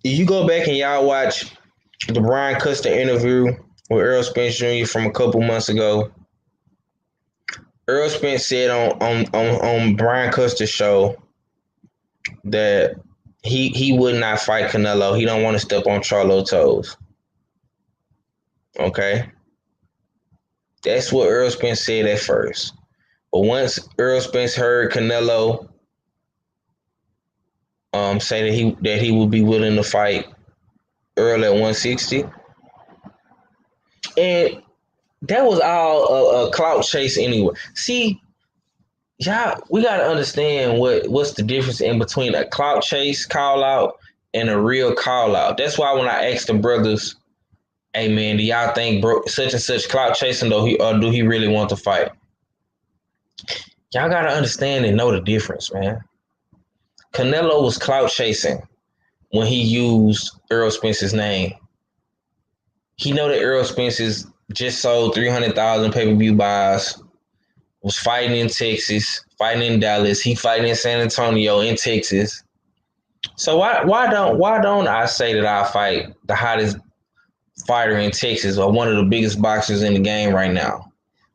If you go back and y'all watch the Brian Custer interview with Earl Spence Jr. from a couple months ago, Earl Spence said on Brian Custer's show that he would not fight Canelo. He don't want to step on Charlo's toes. Okay? That's what Earl Spence said at first. But once Earl Spence heard Canelo say that he would be willing to fight Earl at 160. And that was all a clout chase anyway. See, y'all, we got to understand what's the difference in between a clout chase call out and a real call out. That's why when I asked the brothers, hey man, do y'all think such and such clout chasing or do he really want to fight? Y'all got to understand and know the difference, man. Canelo was clout chasing when he used Errol Spence's name. He know that Errol Spence's just sold 300,000 pay-per-view buys, was fighting in Texas, fighting in Dallas, he fighting in San Antonio, in Texas. So why don't I say that I fight the hottest fighter in Texas or one of the biggest boxers in the game right now?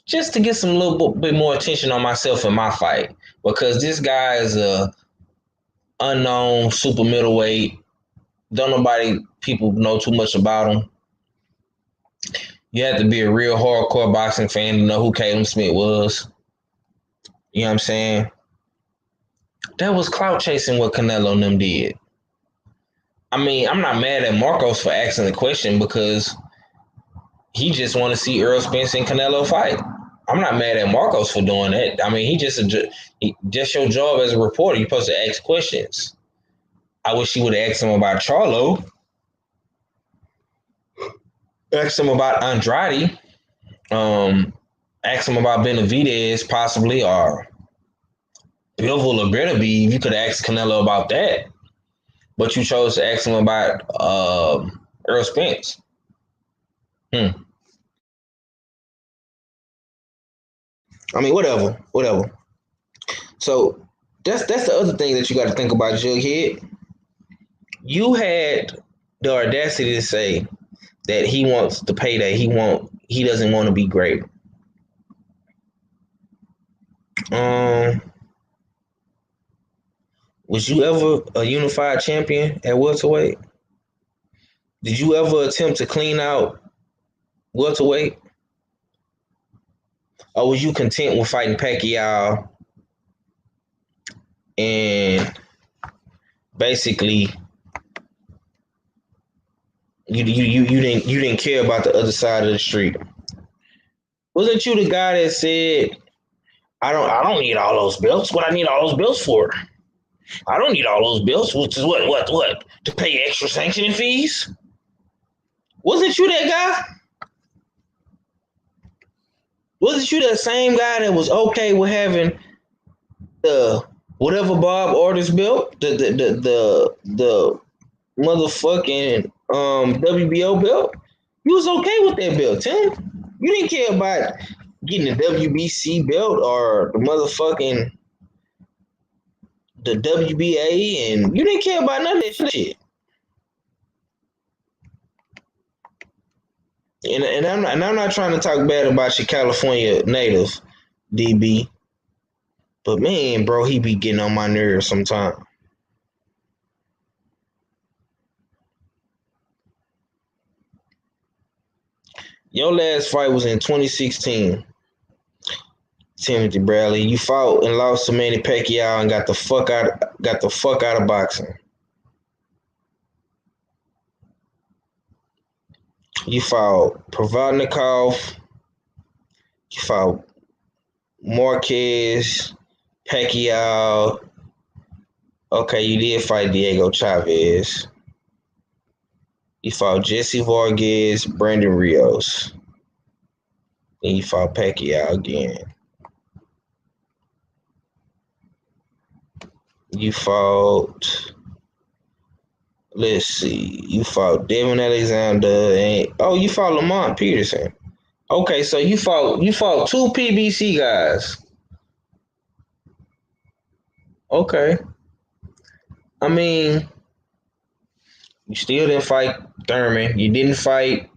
Just to get some little bit more attention on myself in my fight. Because this guy is a unknown super middleweight. People know too much about him. You have to be a real hardcore boxing fan to know who Caleb Smith was. You know what I'm saying? That was clout chasing what Canelo and them did. I mean, I'm not mad at Marcos for asking the question because he just want to see Errol Spence and Canelo fight. I'm not mad at Marcos for doing that. I mean, he just your job as a reporter. You're supposed to ask questions. I wish he would have asked him about Charlo. Asked him about Andrade. Asked him about Benavidez possibly, or Bivol or Beterbiev. You could have asked Canelo about that. But you chose to ask him about Errol Spence. I mean, whatever. So that's the other thing that you got to think about, Jughead. You had the audacity to say that he wants the payday. He doesn't want to be great. Was you ever a unified champion at welterweight? Did you ever attempt to clean out welterweight? Or was you content with fighting Pacquiao and basically you didn't care about the other side of the street? Wasn't you the guy that said, I don't need all those belts? What I need all those belts for? I don't need all those belts, which is what? To pay extra sanctioning fees? Wasn't you that guy? Wasn't you that same guy that was okay with having the whatever Bob orders belt, the motherfucking WBO belt? You was okay with that belt, Tim. You didn't care about getting the WBC belt or the motherfucking the WBA, and you didn't care about none of that shit. And I'm not trying to talk bad about your California native, DB. But man, bro, he be getting on my nerves sometimes. Your last fight was in 2016. Timothy Bradley. You fought and lost to Manny Pacquiao and got the fuck out of boxing. You fought Provodnikov. You fought Marquez, Pacquiao. Okay, you did fight Diego Chavez. You fought Jesse Vargas, Brandon Rios. Then you fought Pacquiao again. You fought, let's see, you fought Devin Alexander and you fought Lamont Peterson. Okay, so you fought two PBC guys. Okay. I mean, you still didn't fight Thurman. You didn't fight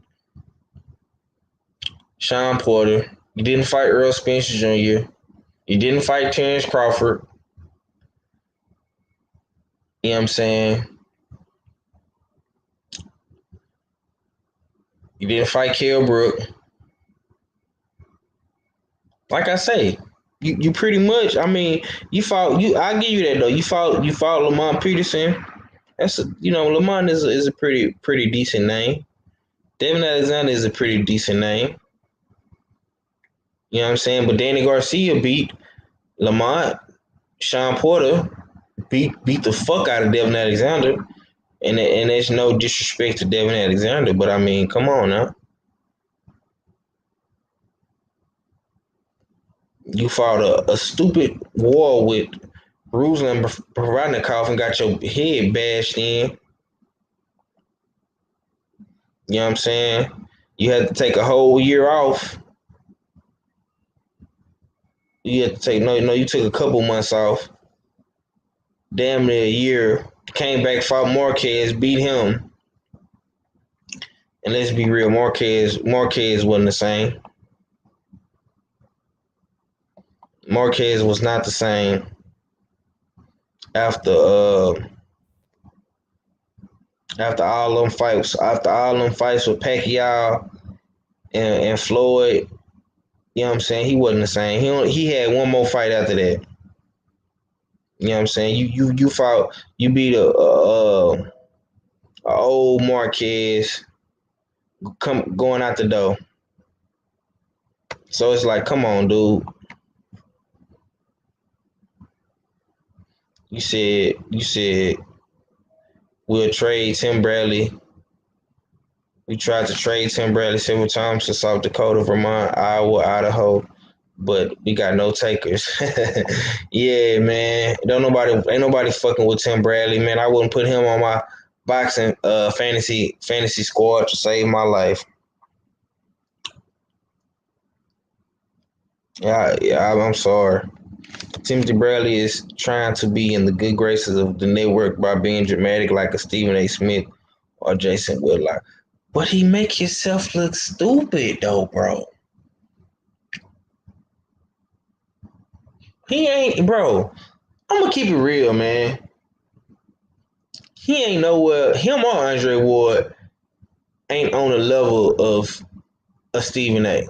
Sean Porter. You didn't fight Earl Spence Jr. You didn't fight Terrence Crawford. You know what I'm saying? You didn't fight Kell Brook. Like I say, you pretty much, I mean, I'll give you that though. You fought Lamont Peterson. Lamont is a pretty decent name. Devin Alexander is a pretty decent name. You know what I'm saying? But Danny Garcia beat Lamont. Sean Porter beat the fuck out of Devin Alexander. And there's no disrespect to Devin Alexander, but I mean, come on now. You fought a stupid war with Ruslan Provodnikov and got your head bashed in. You know what I'm saying? You had to take a whole year off. You had to take you took a couple months off. Damn near a year. Came back, fought Marquez, beat him. And let's be real, Marquez wasn't the same. Marquez was not the same after all them fights. After all them fights with Pacquiao and Floyd, you know what I'm saying? He wasn't the same. He had one more fight after that. You know what I'm saying? You fought, you beat a old Marquez going out the door. So it's like, come on, dude. You said we'll trade Tim Bradley. We tried to trade Tim Bradley several times to South Dakota, Vermont, Iowa, Idaho, but we got no takers. Yeah, man. Ain't nobody fucking with Tim Bradley, man. I wouldn't put him on my boxing fantasy squad to save my life. Yeah, I'm sorry. Timothy Bradley is trying to be in the good graces of the network by being dramatic like a Stephen A. Smith or Jason Whitlock. But he make himself look stupid though, bro. He ain't, bro. I'm gonna keep it real, man. He ain't nowhere. Him or Andre Ward ain't on the level of a Stephen A.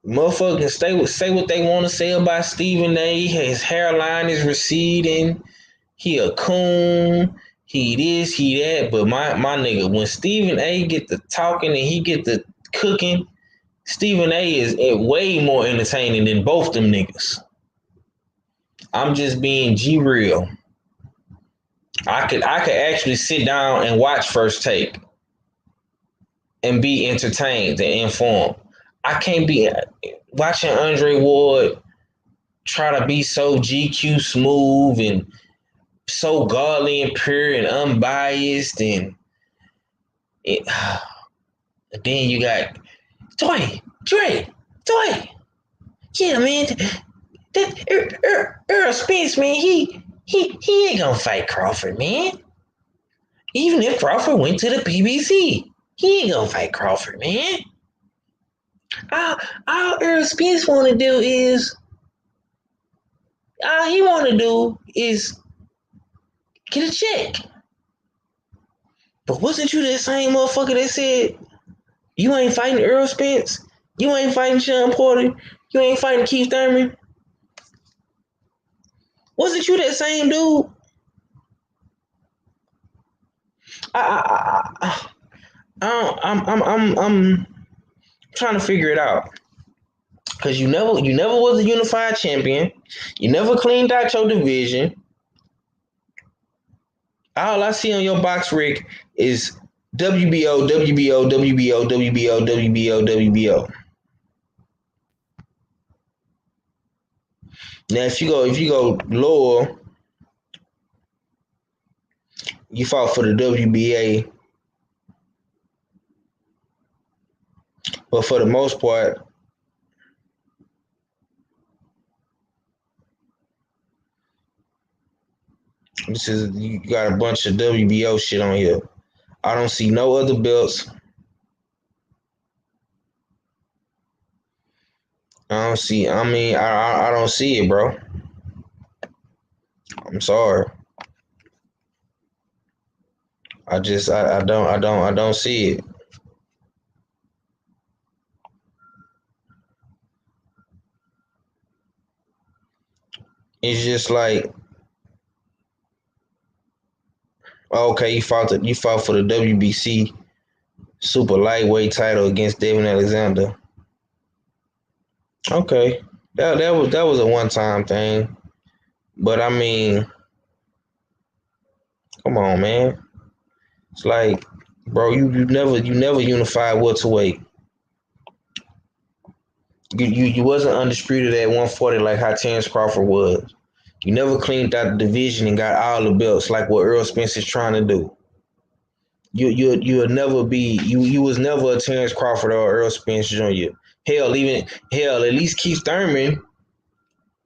Motherfuckers say what they want to say about Stephen A. His hairline is receding. He a coon. He this, he that. But my nigga, when Stephen A. get the talking and he get the cooking, Stephen A. is way more entertaining than both them niggas. I'm just being G real. I could actually sit down and watch First Take and be entertained and informed. I can't be watching Andre Ward try to be so GQ smooth and so godly and pure and unbiased, and then you got Dre. Yeah, man, that Earl Spence, man, he ain't gonna fight Crawford, man. Even if Crawford went to the PBC, he ain't gonna fight Crawford, man. All Earl Spence want to do is get a check. But wasn't you that same motherfucker that said you ain't fighting Earl Spence? You ain't fighting Sean Porter? You ain't fighting Keith Thurman? Wasn't you that same dude? I'm trying to figure it out. Cause you never was a unified champion. You never cleaned out your division. All I see on your box rig is WBO, WBO, WBO, WBO, WBO, WBO. Now, if you go lower, you fought for the WBA, but for the most part, you got a bunch of WBO shit on here. I don't see no other belts. I don't see. I mean, I don't see it, bro. I'm sorry. I don't see it. It's just like Okay, you fought for the WBC super lightweight title against David Alexander. Okay, that was a one-time thing, but I mean, come on, man. It's like, bro, you never unified welterweight. You wasn't undisputed at 140 like how Terrence Crawford was. You never cleaned out the division and got all the belts like what Earl Spence is trying to do. You'll never be you was never a Terrence Crawford or Earl Spence Jr. Hell, at least Keith Thurman,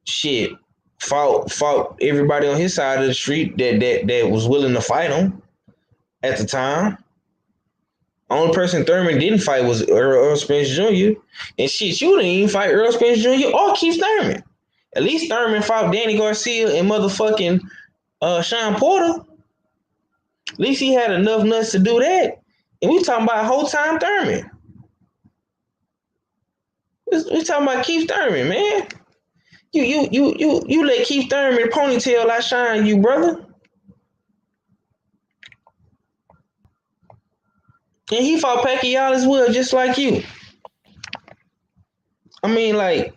shit, fought everybody on his side of the street that was willing to fight him at the time. Only person Thurman didn't fight was Earl Spence Jr. And shit, you didn't even fight Earl Spence Jr. or Keith Thurman. At least Thurman fought Danny Garcia and motherfucking Sean Porter. At least he had enough nuts to do that. And we talking about whole time Thurman. We talking about Keith Thurman, man. You let Keith Thurman ponytail outshine you, brother. And he fought Pacquiao as well, just like you. I mean, like,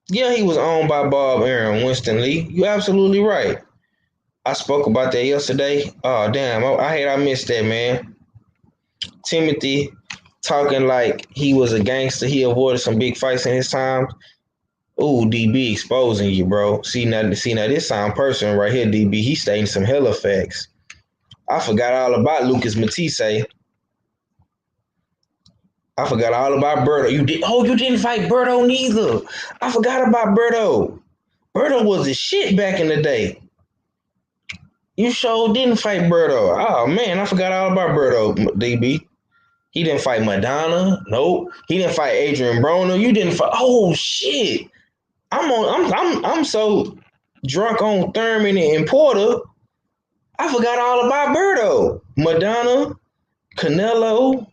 yeah, he was owned by Bob Arum, Winston Lee. You're absolutely right. I spoke about that yesterday. Oh, damn. I hate I missed that, man. Timothy talking like he was a gangster. He avoided some big fights in his time. Ooh, DB exposing you, bro. See now this sound person right here, DB. He stating some hella facts. I forgot all about Lucas Matisse. I forgot all about Berto. You didn't fight Berto neither. I forgot about Berto. Berto was the shit back in the day. You sure didn't fight Berto. Oh man, I forgot all about Berto, DB. He didn't fight Madonna. Nope. He didn't fight Adrian Broner. You didn't fight. Oh shit. I'm so drunk on Thurman and Porter. I forgot all about Berto. Madonna, Canelo,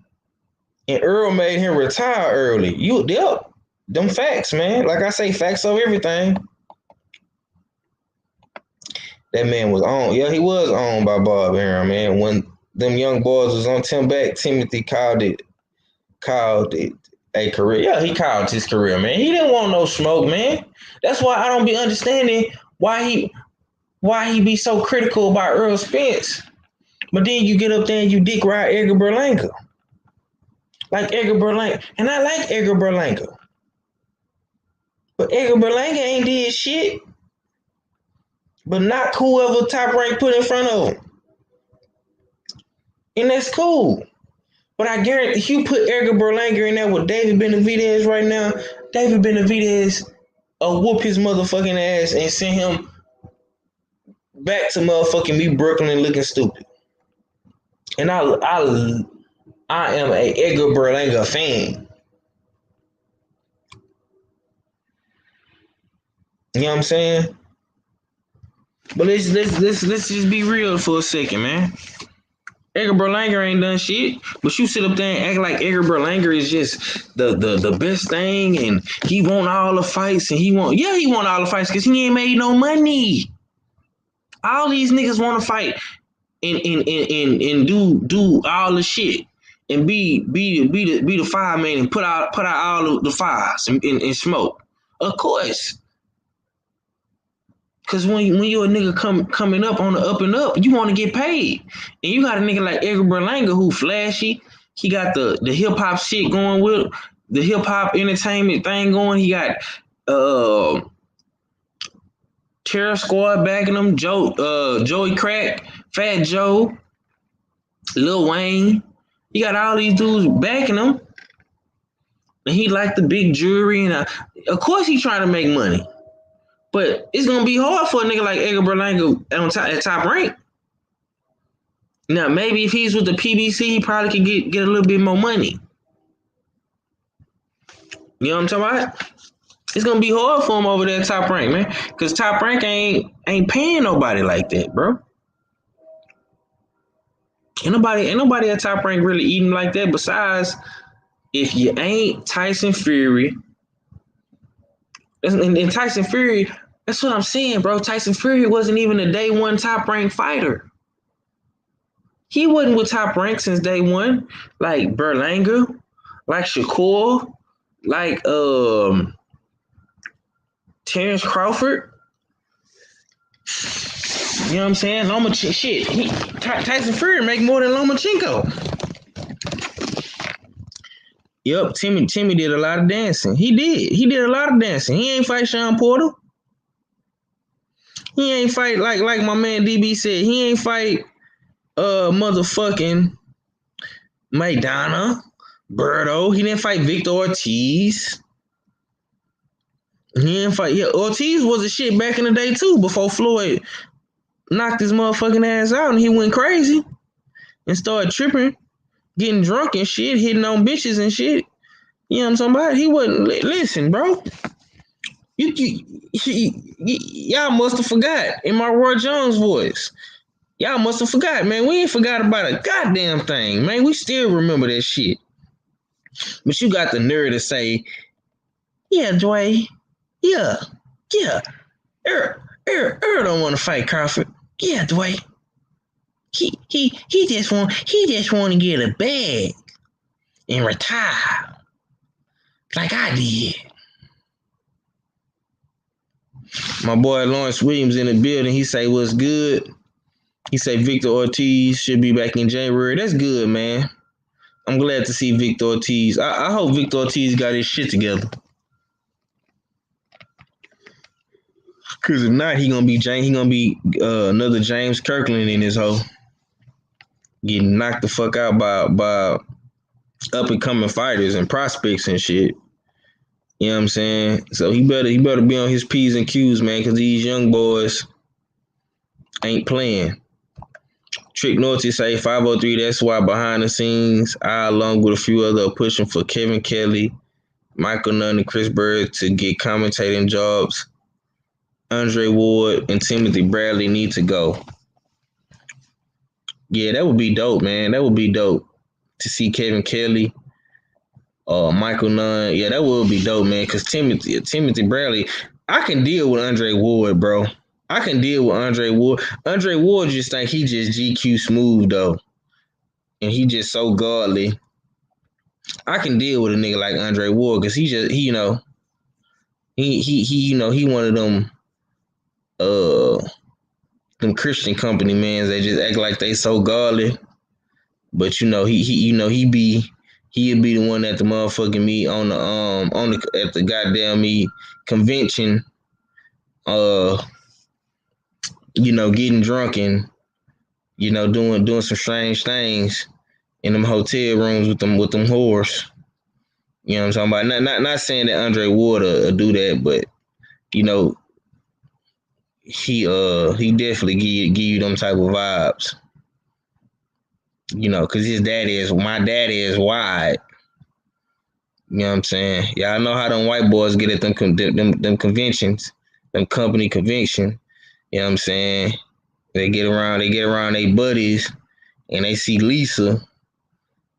and Earl made him retire early. Them facts, man. Like I say, facts over everything. That man was on. Yeah, he was owned by Bob Arum, man. When them young boys was on Tim back, Timothy called it a career. Yeah, he called his career, man. He didn't want no smoke, man. That's why I don't be understanding why he be so critical about Earl Spence. But then you get up there and you dick ride Edgar Berlanga. Like Edgar Berlanga. And I like Edgar Berlanga. But Edgar Berlanga ain't did shit. But not whoever Top Rank put in front of him. And that's cool. But I guarantee if you put Edgar Berlanga in there with David Benavidez right now, David Benavidez will whoop his motherfucking ass and send him back to motherfucking me Brooklyn looking stupid. And I am a Edgar Berlanga fan. You know what I'm saying? But let's just be real for a second, man. Edgar Berlanga ain't done shit, but you sit up there and act like Edgar Berlanga is just the best thing, and he won all the fights, and he won all the fights because he ain't made no money. All these niggas want to fight and do all the shit and be the fireman and put out all of the fires and smoke. Of course. Cause when you a nigga coming up on the up and up, you want to get paid, and you got a nigga like Edgar Berlanga who flashy. He got the hip hop shit going with the hip hop entertainment thing going. He got Terror Squad backing him, Joey Crack, Fat Joe, Lil Wayne. He got all these dudes backing him, and he like the big jury, and of course he trying to make money. But it's gonna be hard for a nigga like Edgar Berlanga at Top Rank. Now, maybe if he's with the PBC, he probably could get a little bit more money. You know what I'm talking about? It's gonna be hard for him over there at Top Rank, man. Cause Top Rank ain't paying nobody like that, bro. Ain't nobody at Top Rank really eating like that. Besides, if you ain't Tyson Fury, and Tyson Fury That's what I'm saying, bro. Tyson Fury wasn't even a day one top ranked fighter. He wasn't with top rank since day one. Like Berlanga, like Shakur, like Terrence Crawford. You know what I'm saying? Tyson Fury make more than Lomachenko. Yep, Timmy did a lot of dancing. He did a lot of dancing. He ain't fight Sean Porter. He ain't fight like my man DB said. He ain't fight motherfucking Maidana, Berto. He didn't fight Victor Ortiz. He didn't fight. Yeah, Ortiz was a shit back in the day too. Before Floyd knocked his motherfucking ass out and he went crazy and started tripping, getting drunk and shit, hitting on bitches and shit. You know what I'm talking about? He wasn't. Listen, bro. Y'all must have forgot in my Roy Jones voice. Y'all must have forgot, man. We ain't forgot about a goddamn thing, man. We still remember that shit. But you got the nerve to say, yeah, Dwayne, yeah. Earl don't want to fight Crawford. Yeah, Dwayne. He just want to get a bag and retire like I did. My boy Lawrence Williams in the building. He say, what's good? He say Victor Ortiz should be back in January. That's good, man. I'm glad to see Victor Ortiz. I hope Victor Ortiz got his shit together. Cause if not, he gonna be another James Kirkland in his hoe, getting knocked the fuck out by up and coming fighters and prospects and shit. You know what I'm saying? So he better be on his P's and Q's, man, because these young boys ain't playing. Trick Norty say 503, that's why behind the scenes, I along with a few other are pushing for Kevin Kelly, Michael Nunn, and Chris Bird to get commentating jobs. Andre Ward and Timothy Bradley need to go. Yeah, that would be dope, man. That would be dope to see Kevin Kelly, Michael Nunn. Yeah, that would be dope, man. Because Timothy Bradley, I can deal with Andre Ward, bro. I can deal with Andre Ward. Andre Ward just think he just GQ smooth though, and he just so godly. I can deal with a nigga like Andre Ward because he one of them Christian company mans that just act like they so godly, but he'll be the one at the motherfucking meet on the at the goddamn meet convention, getting drunk and doing some strange things in them hotel rooms with them whores. You know what I'm talking about? Not saying that Andre Ward will do that, but he definitely give you them type of vibes. Because my daddy is wide. You know what I'm saying? Y'all know how them white boys get at them conventions, them company convention. You know what I'm saying? They get around their buddies and they see Lisa,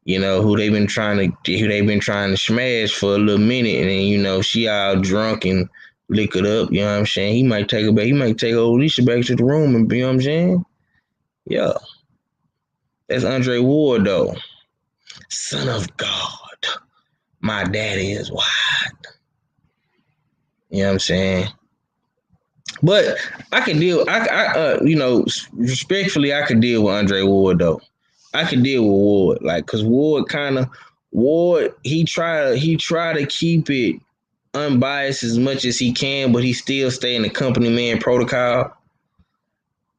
who they've been trying to smash for a little minute, and then she all drunk and liquored up, you know what I'm saying? He might take her back. He might take old Lisa back to the room, and you know what I'm saying? Yeah. That's Andre Ward, though. Son of God. My daddy is wide. You know what I'm saying? But I can deal. Respectfully, I can deal with Andre Ward though. I can deal with Ward, because Ward, he try to keep it unbiased as much as he can, but he still stay in the company man protocol.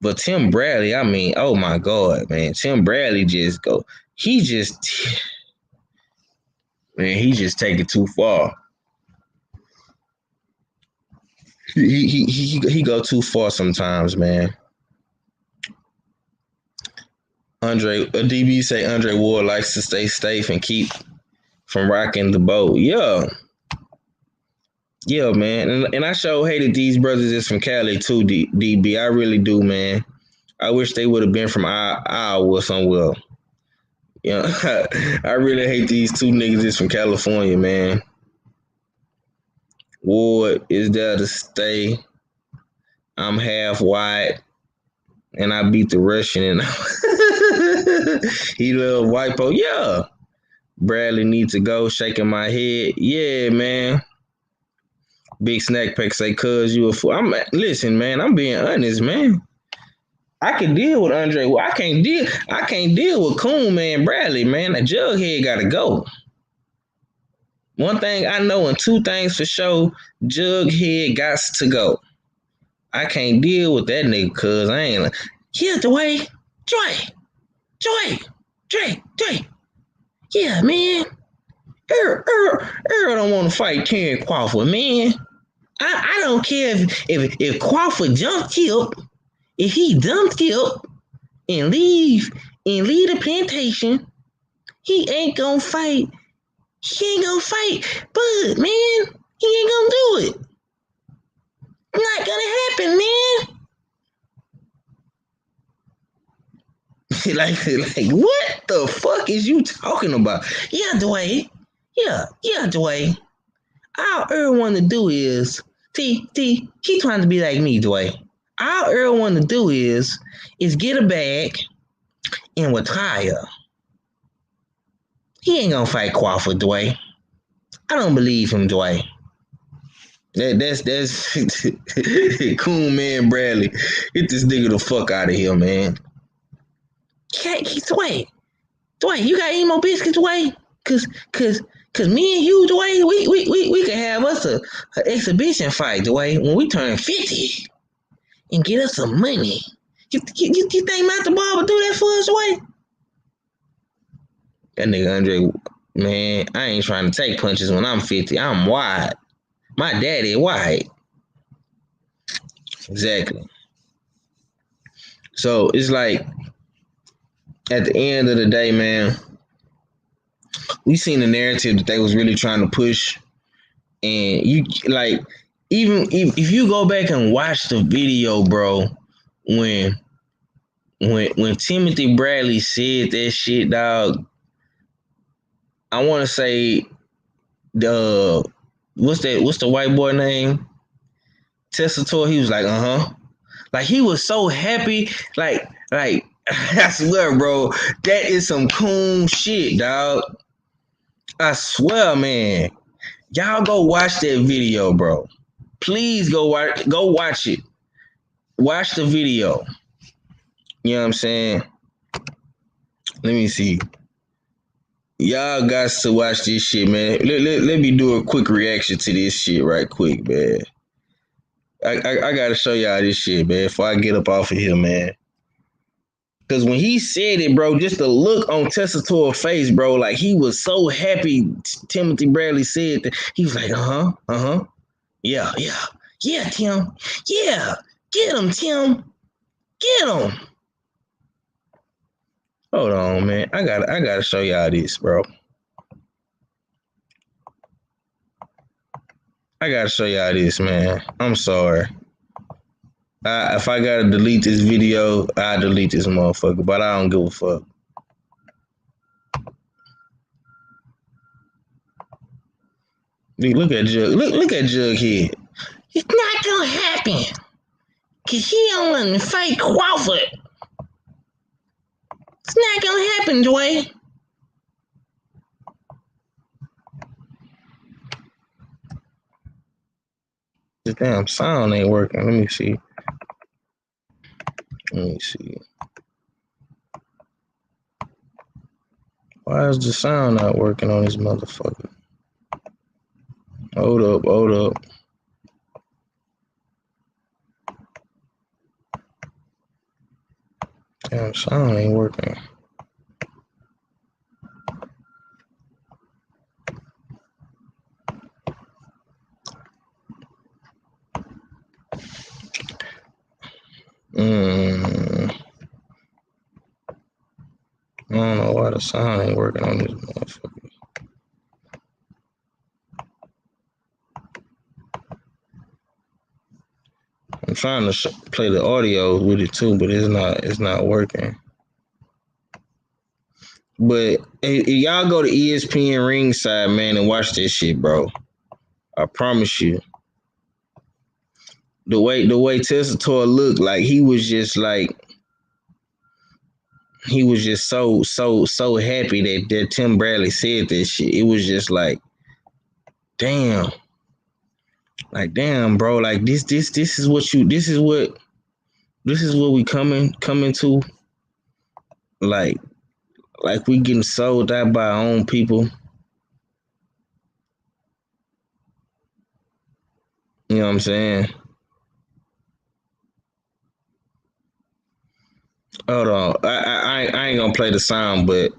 But Tim Bradley, I mean, oh my God, man, Tim Bradley he just take it too far. He go too far sometimes, man. DB say Andre Ward likes to stay safe and keep from rocking the boat. Yeah, man. And I sure hated these brothers is from Cali too, DB. I really do, man. I wish they would have been from Iowa somewhere. I really hate these two niggas is from California, man. Ward is there to stay. I'm half white, and I beat the Russian. And he love white po. Yeah. Bradley needs to go. Shaking my head. Yeah, man. Big snack pack say, "Cuz you a fool." Listen, man. I'm being honest, man. I can deal with Andre. Well, I can't deal with Coon, man. Bradley, man. The Jughead gotta go. One thing I know and two things for sure, Jughead got to go. I can't deal with that nigga, cuz I ain't like, yeah, Dwayne, Dre. Yeah, man. Earl don't want to fight Terry Crawford, man. I don't care if Crawford jumped tip, if he dumped tip and leave the plantation, he ain't gonna fight. He ain't gonna fight Bud, man. He ain't gonna do it. Not gonna happen, man. like, what the fuck is you talking about? Yeah, Dwayne. Yeah, Dwayne. All Earl want to do is, he trying to be like me, Dwayne. All Earl want to do is get a bag and retire. He ain't gonna fight Crawford, Dwayne. I don't believe him, Dwayne. That's cool, man. Bradley, get this nigga the fuck out of here, man. Dwayne, you got any more biscuits, Dwayne? Cause me and you, Dwayne, we could have us a exhibition fight, Dwayne, when we turn 50 and get us some money. You think Matt the Barber do that for us, Dwayne? That nigga Andre, man, I ain't trying to take punches when I'm 50. I'm wide. My daddy white. Exactly. So it's like at the end of the day, man, we seen the narrative that they was really trying to push. And you like, even if you go back and watch the video, bro, when Timothy Bradley said that shit, dog, I want to say what's the white boy name? Testator. He was like, like he was so happy, like I swear, bro, that is some cool shit, dog. I swear, man. Y'all go watch that video, bro. Please go watch it. Watch the video. You know what I'm saying? Let me see. Y'all got to watch this shit, man. Let me do a quick reaction to this shit right quick, man. I gotta show y'all this shit, man, before I get up off of here, man. Because when he said it, bro, just the look on Testator's face, bro, like he was so happy Timothy Bradley said that. He was like, yeah, Tim. Yeah, get him, Tim. Get him. Hold on, man. I gotta show y'all this, bro. I gotta show y'all this, man. I'm sorry. If I gotta delete this video, I delete this motherfucker, but I don't give a fuck. Look at Jug. Look at Jughead. It's not gonna happen. Cause he don't want to fight Crawford. It's not gonna happen, Dwayne. The damn sound ain't working. Let me see. Why is the sound not working on this motherfucker? Hold up. Damn, sound ain't working. I don't know why the sound ain't working on this motherfucker. I'm trying to play the audio with it too, but it's not working. But if y'all go to ESPN Ringside, man, and watch this shit, bro. I promise you. the way Tessitore looked, like he was just so happy that Tim Bradley said this shit. It was just like, damn. Like, damn, bro, like this is what we coming to. Like we getting sold out by our own people. You know what I'm saying? Hold on. I ain't gonna play the sound, but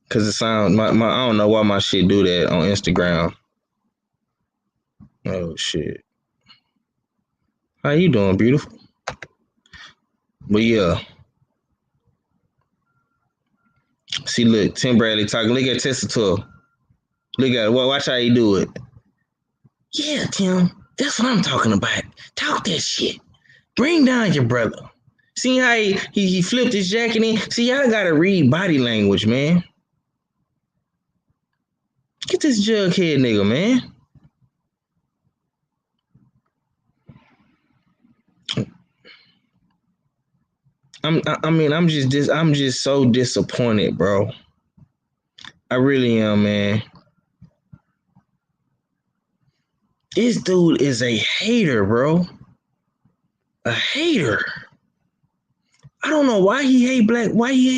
cause the sound my I don't know why my shit do that on Instagram. Oh shit. How you doing, beautiful? But yeah. See, look, Tim Bradley talking. Look at Tessitore. Look at it. Watch how he do it. Yeah, Tim. That's what I'm talking about. Talk that shit. Bring down your brother. See how he flipped his jacket in? See, y'all gotta read body language, man. Get this jughead nigga, man. I'm just so disappointed, bro. I really am, man. This dude is a hater, bro. A hater. I don't know why he hate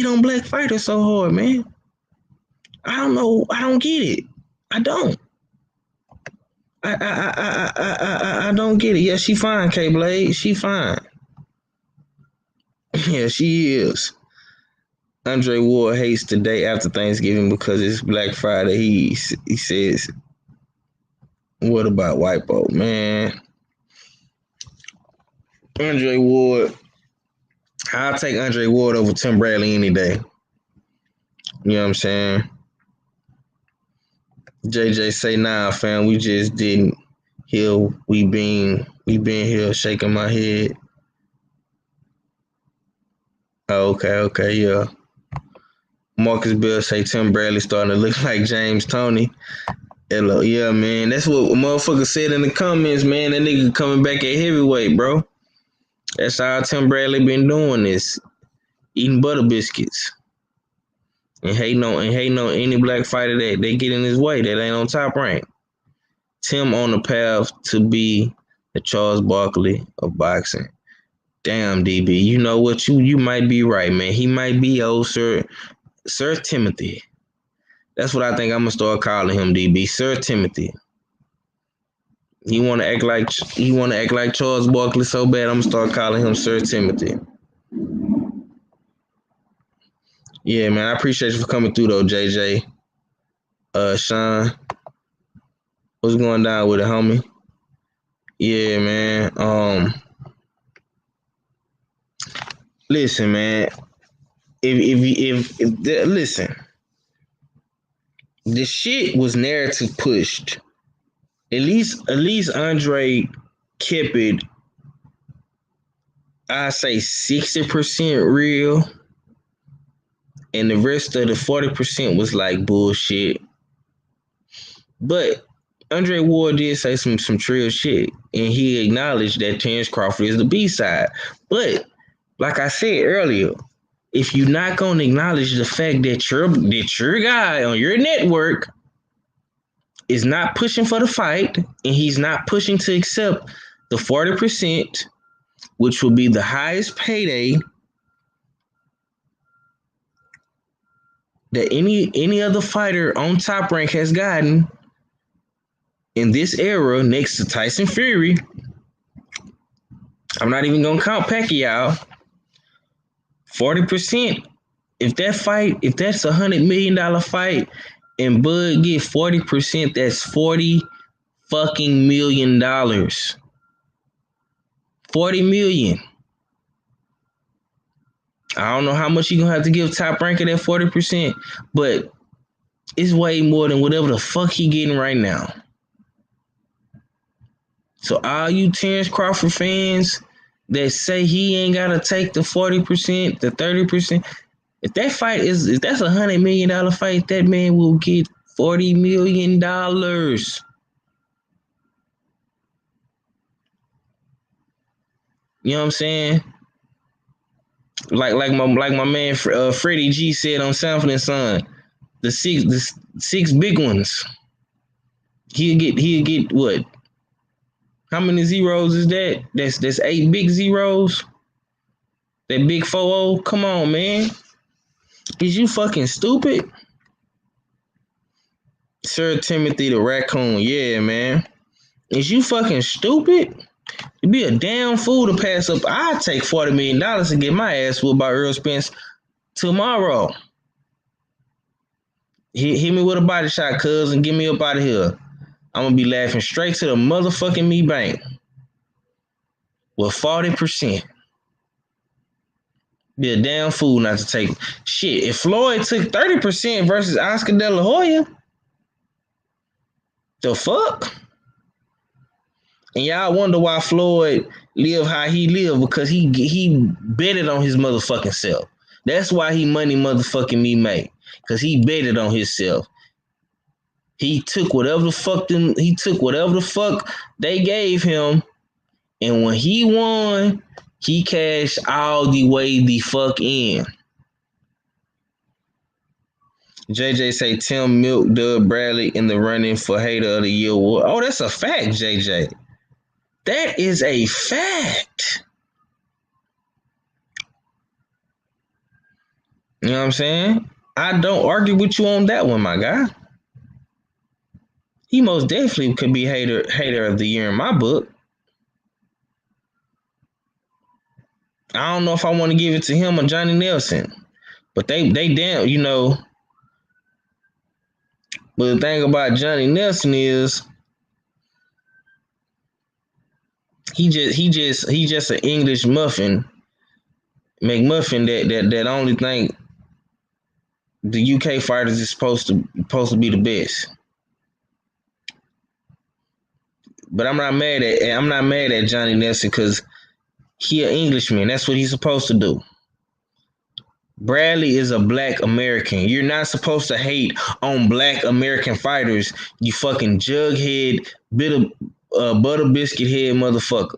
on black fighters so hard, man. I don't know. I don't get it. I don't. I don't get it. Yeah, she fine, K-Blade. She fine. Yeah, she is. Andre Ward hates the day after Thanksgiving because it's Black Friday. He says, what about white folk, man? Andre Ward. I'll take Andre Ward over Tim Bradley any day. You know what I'm saying? JJ say, nah, fam, we just didn't heal. We been here shaking my head. Oh, okay, yeah. Marcus Bill say Tim Bradley starting to look like James Toney. Hello, yeah, man. That's what a motherfucker said in the comments, man. That nigga coming back at heavyweight, bro. That's how Tim Bradley been doing this. Eating butter biscuits. And hating on any black fighter that they get in his way that ain't on Top Rank. Tim on the path to be the Charles Barkley of boxing. Damn, DB. You know what? You might be right, man. He might be old Sir Timothy. That's what I think I'm gonna start calling him, DB. Sir Timothy. He wanna act like Charles Barkley so bad, I'm gonna start calling him Sir Timothy. Yeah, man. I appreciate you for coming through though, JJ. Sean. What's going down with it, homie? Yeah, man. Listen, man. If listen, the shit was narrative pushed. At least Andre kept it, I say 60% real, and the rest of the 40% was like bullshit. But Andre Ward did say some trill shit, and he acknowledged that Terrence Crawford is the B-side. But like I said earlier, if you're not gonna acknowledge the fact that your guy on your network is not pushing for the fight, and he's not pushing to accept the 40%, which will be the highest payday that any other fighter on Top Rank has gotten in this era next to Tyson Fury. I'm not even gonna count Pacquiao. 40%. If that's $100 million fight and Bud get 40%, that's $40 fucking million. $40 million. I don't know how much you're gonna have to give Top Rank of that 40%, but it's way more than whatever the fuck he getting right now. So all you Terrence Crawford fans that say he ain't gotta take the 40%, the 30%, if that's $100 million fight, that man will get $40 million. You know what I'm saying? Like my man Freddie G said on Sanford and Son, the six big ones. He'll get what? How many zeros is that? That's 8 big zeros. That big 4-0. Come on, man. Is you fucking stupid? Sir Timothy the Raccoon. Yeah, man. Is you fucking stupid? It'd be a damn fool to pass up. I'd take $40 million and get my ass whooped by Earl Spence tomorrow. Hit me with a body shot, cuz, and get me up out of here. I'm gonna be laughing straight to the motherfucking me bank with 40%. Be a damn fool not to take shit. If Floyd took 30% versus Oscar De La Hoya, the fuck? And y'all wonder why Floyd live how he live, because he betted on his motherfucking self. That's why he money motherfucking me made, because he betted on himself. He took whatever the fuck they gave him, and when he won, he cashed all the way the fuck in. JJ say Tim Milk, Doug Bradley in the running for Hater of the Year award. Oh, that's a fact, JJ. That is a fact. You know what I'm saying? I don't argue with you on that one, my guy. He most definitely could be hater of the year in my book. I don't know if I want to give it to him or Johnny Nelson, but they damn, you know. But the thing about Johnny Nelson is he just an English McMuffin that only think the UK fighters is supposed to be the best. But I'm not mad at Johnny Nelson because he an Englishman. That's what he's supposed to do. Bradley is a black American. You're not supposed to hate on black American fighters, you fucking jughead, butter biscuit head motherfucker.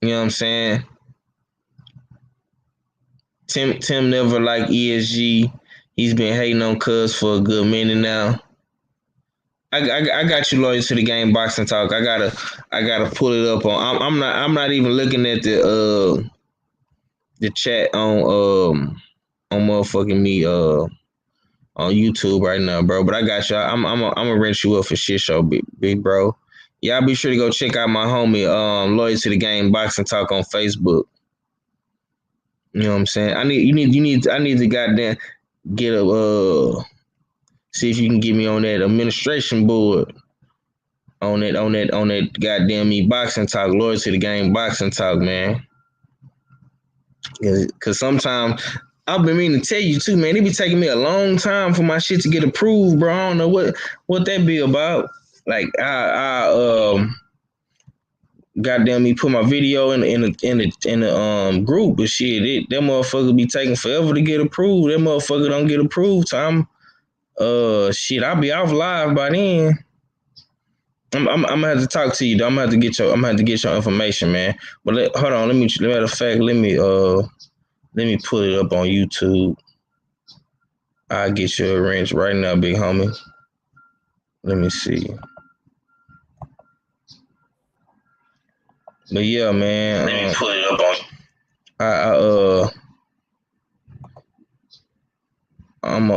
You know what I'm saying? Tim never liked ESG. He's been hating on Cuz for a good minute now. I got you loyal to the game boxing talk. I gotta pull it up on. I'm not even looking at the chat on motherfucking me on YouTube right now, bro. But I got you. I'm gonna rent you up for shit show, big bro. Y'all be sure to go check out my homie loyal to the game boxing talk on Facebook. You know what I'm saying? I need to goddamn get a see if you can get me on that administration board. On that goddamn me boxing talk, loyal to the game boxing talk, man. Cause sometimes I've been meaning to tell you too, man. It be taking me a long time for my shit to get approved, bro. I don't know what that be about. Like I goddamn me put my video in the group, but shit, that motherfucker be taking forever to get approved. That motherfucker don't get approved. So shit, I'll be off live by then. I'm gonna have to talk to you though. I'm gonna have to get your information, man. But hold on, matter of fact, let me pull it up on YouTube. I'll get you a wrench right now, big homie. Let me see. But yeah, man. Let me pull it up on.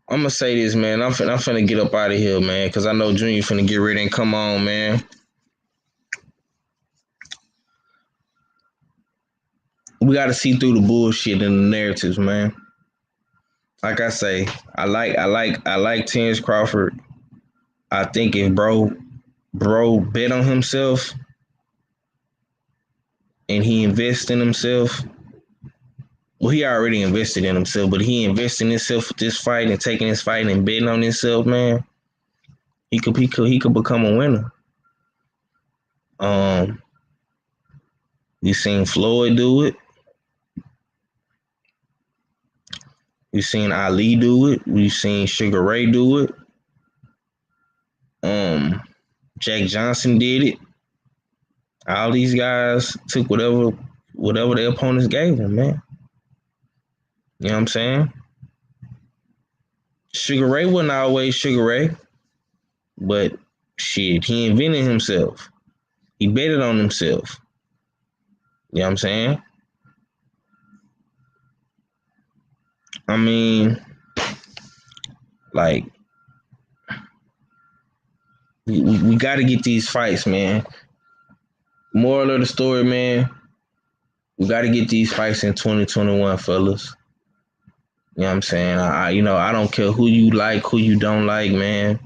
I'm gonna say this, man. I'm finna get up out of here, man, because I know Junior finna get ready and come on, man. We gotta see through the bullshit and the narratives, man. Like I say, I like Terrence Crawford. I think if bro bet on himself and he invests in himself. Well, he already invested in himself, but he invested in himself with this fight and taking this fight and betting on himself, man. He could become a winner. You seen Floyd do it. You seen Ali do it. We've seen Sugar Ray do it. Jack Johnson did it. All these guys took whatever their opponents gave them, man. You know what I'm saying? Sugar Ray wasn't always Sugar Ray, but shit, he invented himself. He betted on himself. You know what I'm saying? I mean, like, we got to get these fights, man. Moral of the story, man, we got to get these fights in 2021, fellas. You know what I'm saying? I don't care who you like, who you don't like, man.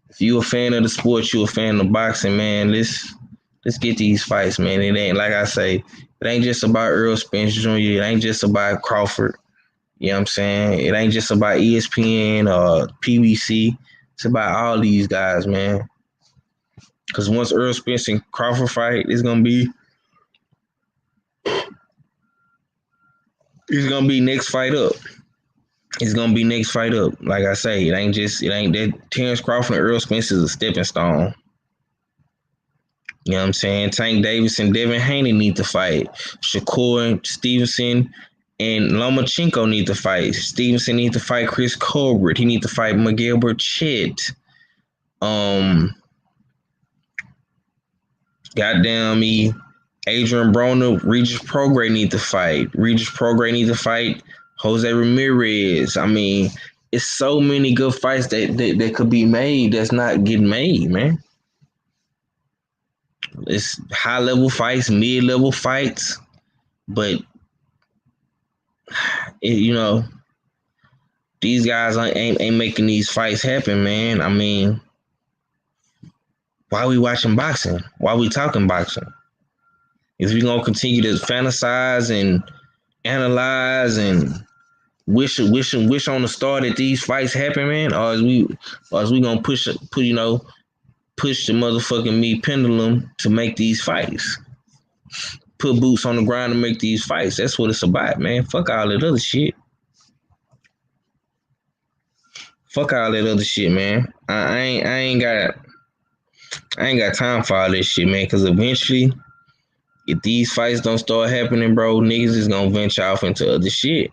If you a fan of the sport, you a fan of boxing, man. Let's get these fights, man. It ain't, like I say, it ain't just about Earl Spence Jr. It ain't just about Crawford. You know what I'm saying? It ain't just about ESPN or PBC. It's about all these guys, man. Because once Earl Spence and Crawford fight, it's gonna be next fight up. It's gonna be next fight up. Like I say, it ain't that Terrence Crawford and Earl Spence is a stepping stone. You know what I'm saying? Tank Davis and Devin Haney need to fight. Shakur Stevenson and Lomachenko need to fight. Stevenson need to fight Chris Colbert. He need to fight Miguel Burchett. Goddamn me, Adrian Broner, Regis Prograis need to fight. Regis Prograis need to fight Jose Ramirez. I mean, it's so many good fights that could be made that's not getting made, man. It's high-level fights, mid-level fights, but, these guys ain't making these fights happen, man. I mean, why are we watching boxing? Why are we talking boxing? If we're going to continue to fantasize and analyze and wish on the star that these fights happen, man, or is we going to push the motherfucking me pendulum to make these fights? Put boots on the ground to make these fights. That's what it's about, man. Fuck all that other shit. Fuck all that other shit, man. I ain't got time for all this shit, man, because eventually, if these fights don't start happening, bro, niggas is going to venture off into other shit.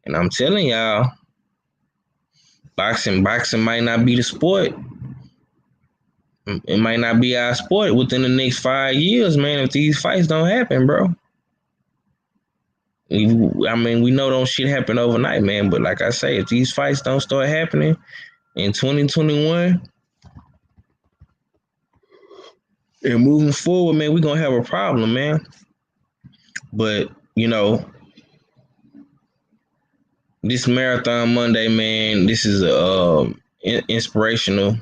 And I'm telling y'all, boxing might not be the sport. It might not be our sport within the next 5 years, man, if these fights don't happen, bro. We know don't shit happen overnight, man, but like I say, if these fights don't start happening in 2021 and moving forward, man, we're going to have a problem, man. But, this Marathon Monday, man, this is a inspirational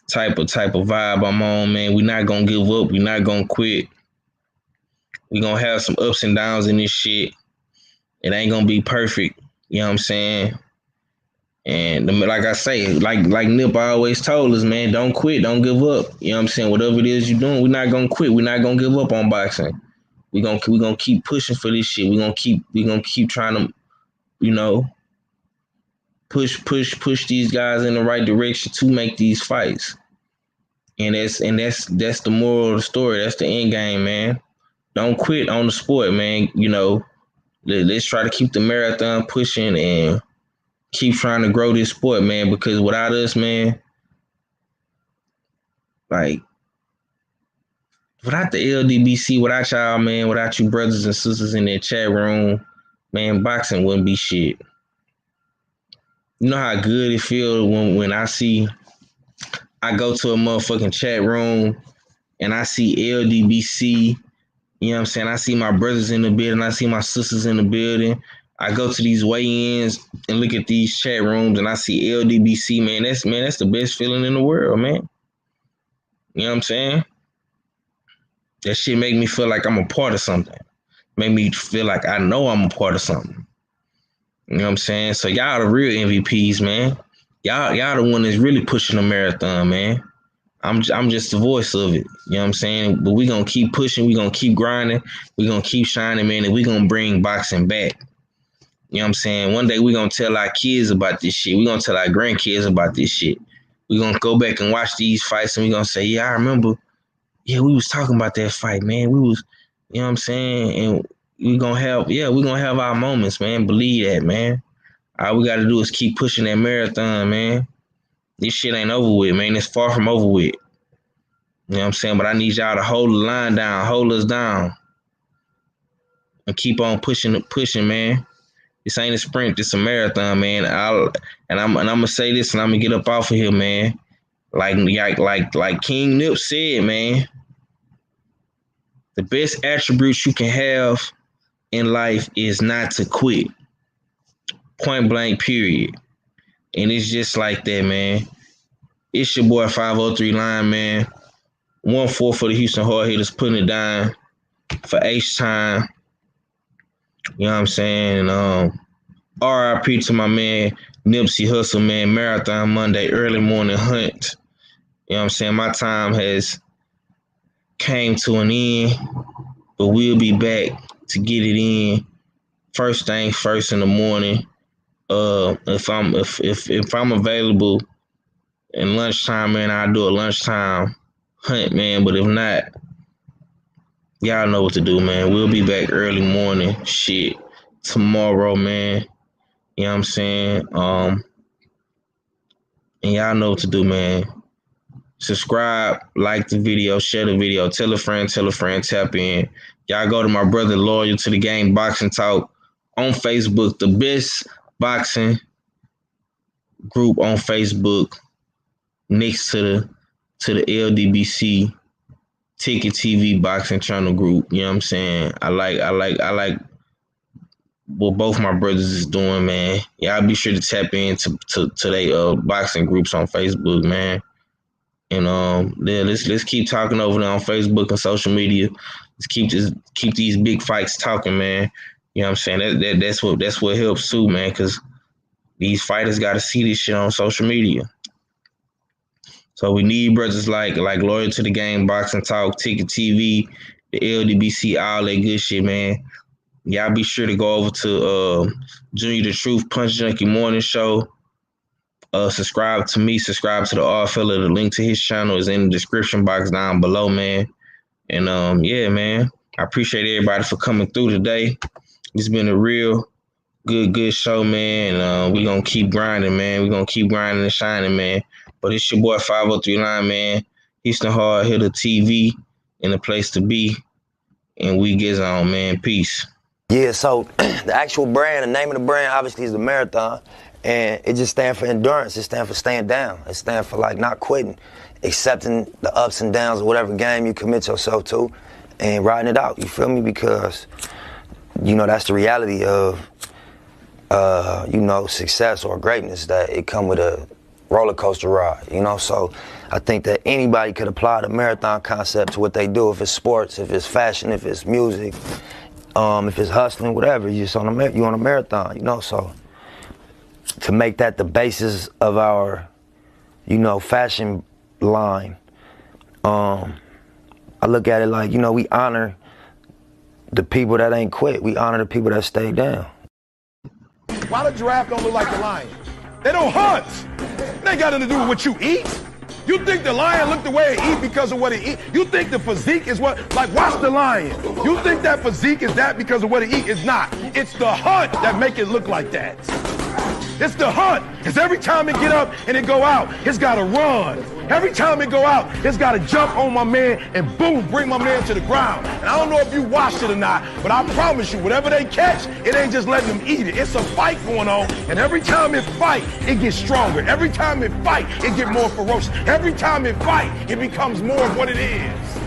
type of vibe I'm on, man. We're not going to give up. We're not going to quit. We're going to have some ups and downs in this shit. It ain't going to be perfect. You know what I'm saying? And like I say, like Nip always told us, man, don't quit, don't give up. You know what I'm saying? Whatever it is you're doing, we're not gonna quit. We're not gonna give up on boxing. We're gonna keep pushing for this shit. We're gonna keep trying to, push these guys in the right direction to make these fights. And that's the moral of the story. That's the end game, man. Don't quit on the sport, man. Let's try to keep the marathon pushing and keep trying to grow this sport, man, because without us, man, like, without the LDBC, without y'all, man, without you brothers and sisters in that chat room, man, boxing wouldn't be shit. You know how good it feels when I go to a motherfucking chat room and I see LDBC, you know what I'm saying? I see my brothers in the building, I see my sisters in the building. I go to these weigh-ins and look at these chat rooms and I see LDBC, man. That's the best feeling in the world, man. You know what I'm saying? That shit make me feel like I'm a part of something. Make me feel like I know I'm a part of something. You know what I'm saying? So y'all the real MVPs, man. Y'all the one that's really pushing the marathon, man. I'm just the voice of it. You know what I'm saying? But we gonna keep pushing. We gonna keep grinding. We gonna keep shining, man. And we gonna bring boxing back. You know what I'm saying? One day we gonna tell our kids about this shit. We gonna tell our grandkids about this shit. we're gonna go back and watch these fights, and we're gonna say, yeah, I remember, yeah, we was talking about that fight, man. We was, you know what I'm saying? And we're gonna have our moments, man. Believe that, man. All we gotta do is keep pushing that marathon, man. This shit ain't over with, man. It's far from over with. You know what I'm saying? But I need y'all to hold the line down, hold us down, and keep on pushing, man. This ain't a sprint, this a marathon, man. I'm gonna say this, and I'm gonna get up off of here, man. Like King Nip said, man. The best attributes you can have in life is not to quit. Point blank, period. And it's just like that, man. It's your boy 503 Line, man. 1-4 for the Houston Hard Hitters, putting it down for H-Time. You know what I'm saying? RIP to my man Nipsey Hussle, man. Marathon Monday, early morning hunt. You know what I'm saying? My time has came to an end, but we'll be back to get it in. First thing first in the morning. If I'm available in lunchtime, man, I'll do a lunchtime hunt, man. But if not, y'all know what to do, man. We'll be back early morning shit tomorrow, man. You know what I'm saying? And y'all know what to do, man. Subscribe, like the video, share the video, tell a friend, tap in. Y'all go to my brother Loyal to the Game Boxing Talk on Facebook, the best boxing group on Facebook next to the LDBC Ticket TV boxing channel group. You know what I'm saying? I like what both my brothers is doing, man. Y'all be sure to tap into they boxing groups on Facebook, man. And let's keep talking over there on Facebook and social media. Let's keep these big fights talking, man. You know what I'm saying? That's what helps too, man, because these fighters got to see this shit on social media. So we need brothers like Loyal to the Game, Boxing Talk, Ticket TV, the LDBC, all that good shit, man. Y'all be sure to go over to Junior the Truth Punch Junkie Morning Show. Subscribe to me, subscribe to the Odd Fella. The link to his channel is in the description box down below, man. And yeah, man, I appreciate everybody for coming through today. It's been a real good show, man. And we gonna keep grinding, man. We gonna keep grinding and shining, man. But it's your boy 503 Line, man. Houston Hard Hitter TV and the place to be. And we get on, man. Peace. Yeah, so the actual brand, the name of the brand, obviously, is the Marathon. And it just stands for endurance. It stands for staying down. It stands for, like, not quitting, accepting the ups and downs of whatever game you commit yourself to and riding it out. You feel me? Because, you know, that's the reality of, you know, success or greatness, that it come with a roller coaster ride, you know? So I think that anybody could apply the marathon concept to what they do. If it's sports, if it's fashion, if it's music, if it's hustling, whatever, you're on a marathon, you know? So to make that the basis of our, you know, fashion line, I look at it like, you know, we honor the people that ain't quit. We honor the people that stay down. Why the giraffe don't look like the lion? They don't hunt. It ain't got nothing to do with what you eat. You think the lion look the way it eat because of what it eat? You think the physique is what, like, watch the lion. You think that physique is that because of what it eat? It's not. It's the hunt that make it look like that. It's the hunt, because every time it get up and it go out, it's got to run. Every time it go out, it's got to jump on my man and boom, bring my man to the ground. And I don't know if you watched it or not, but I promise you, whatever they catch, it ain't just letting them eat it. It's a fight going on, and every time it fight, it gets stronger. Every time it fight, it get more ferocious. Every time it fight, it becomes more of what it is.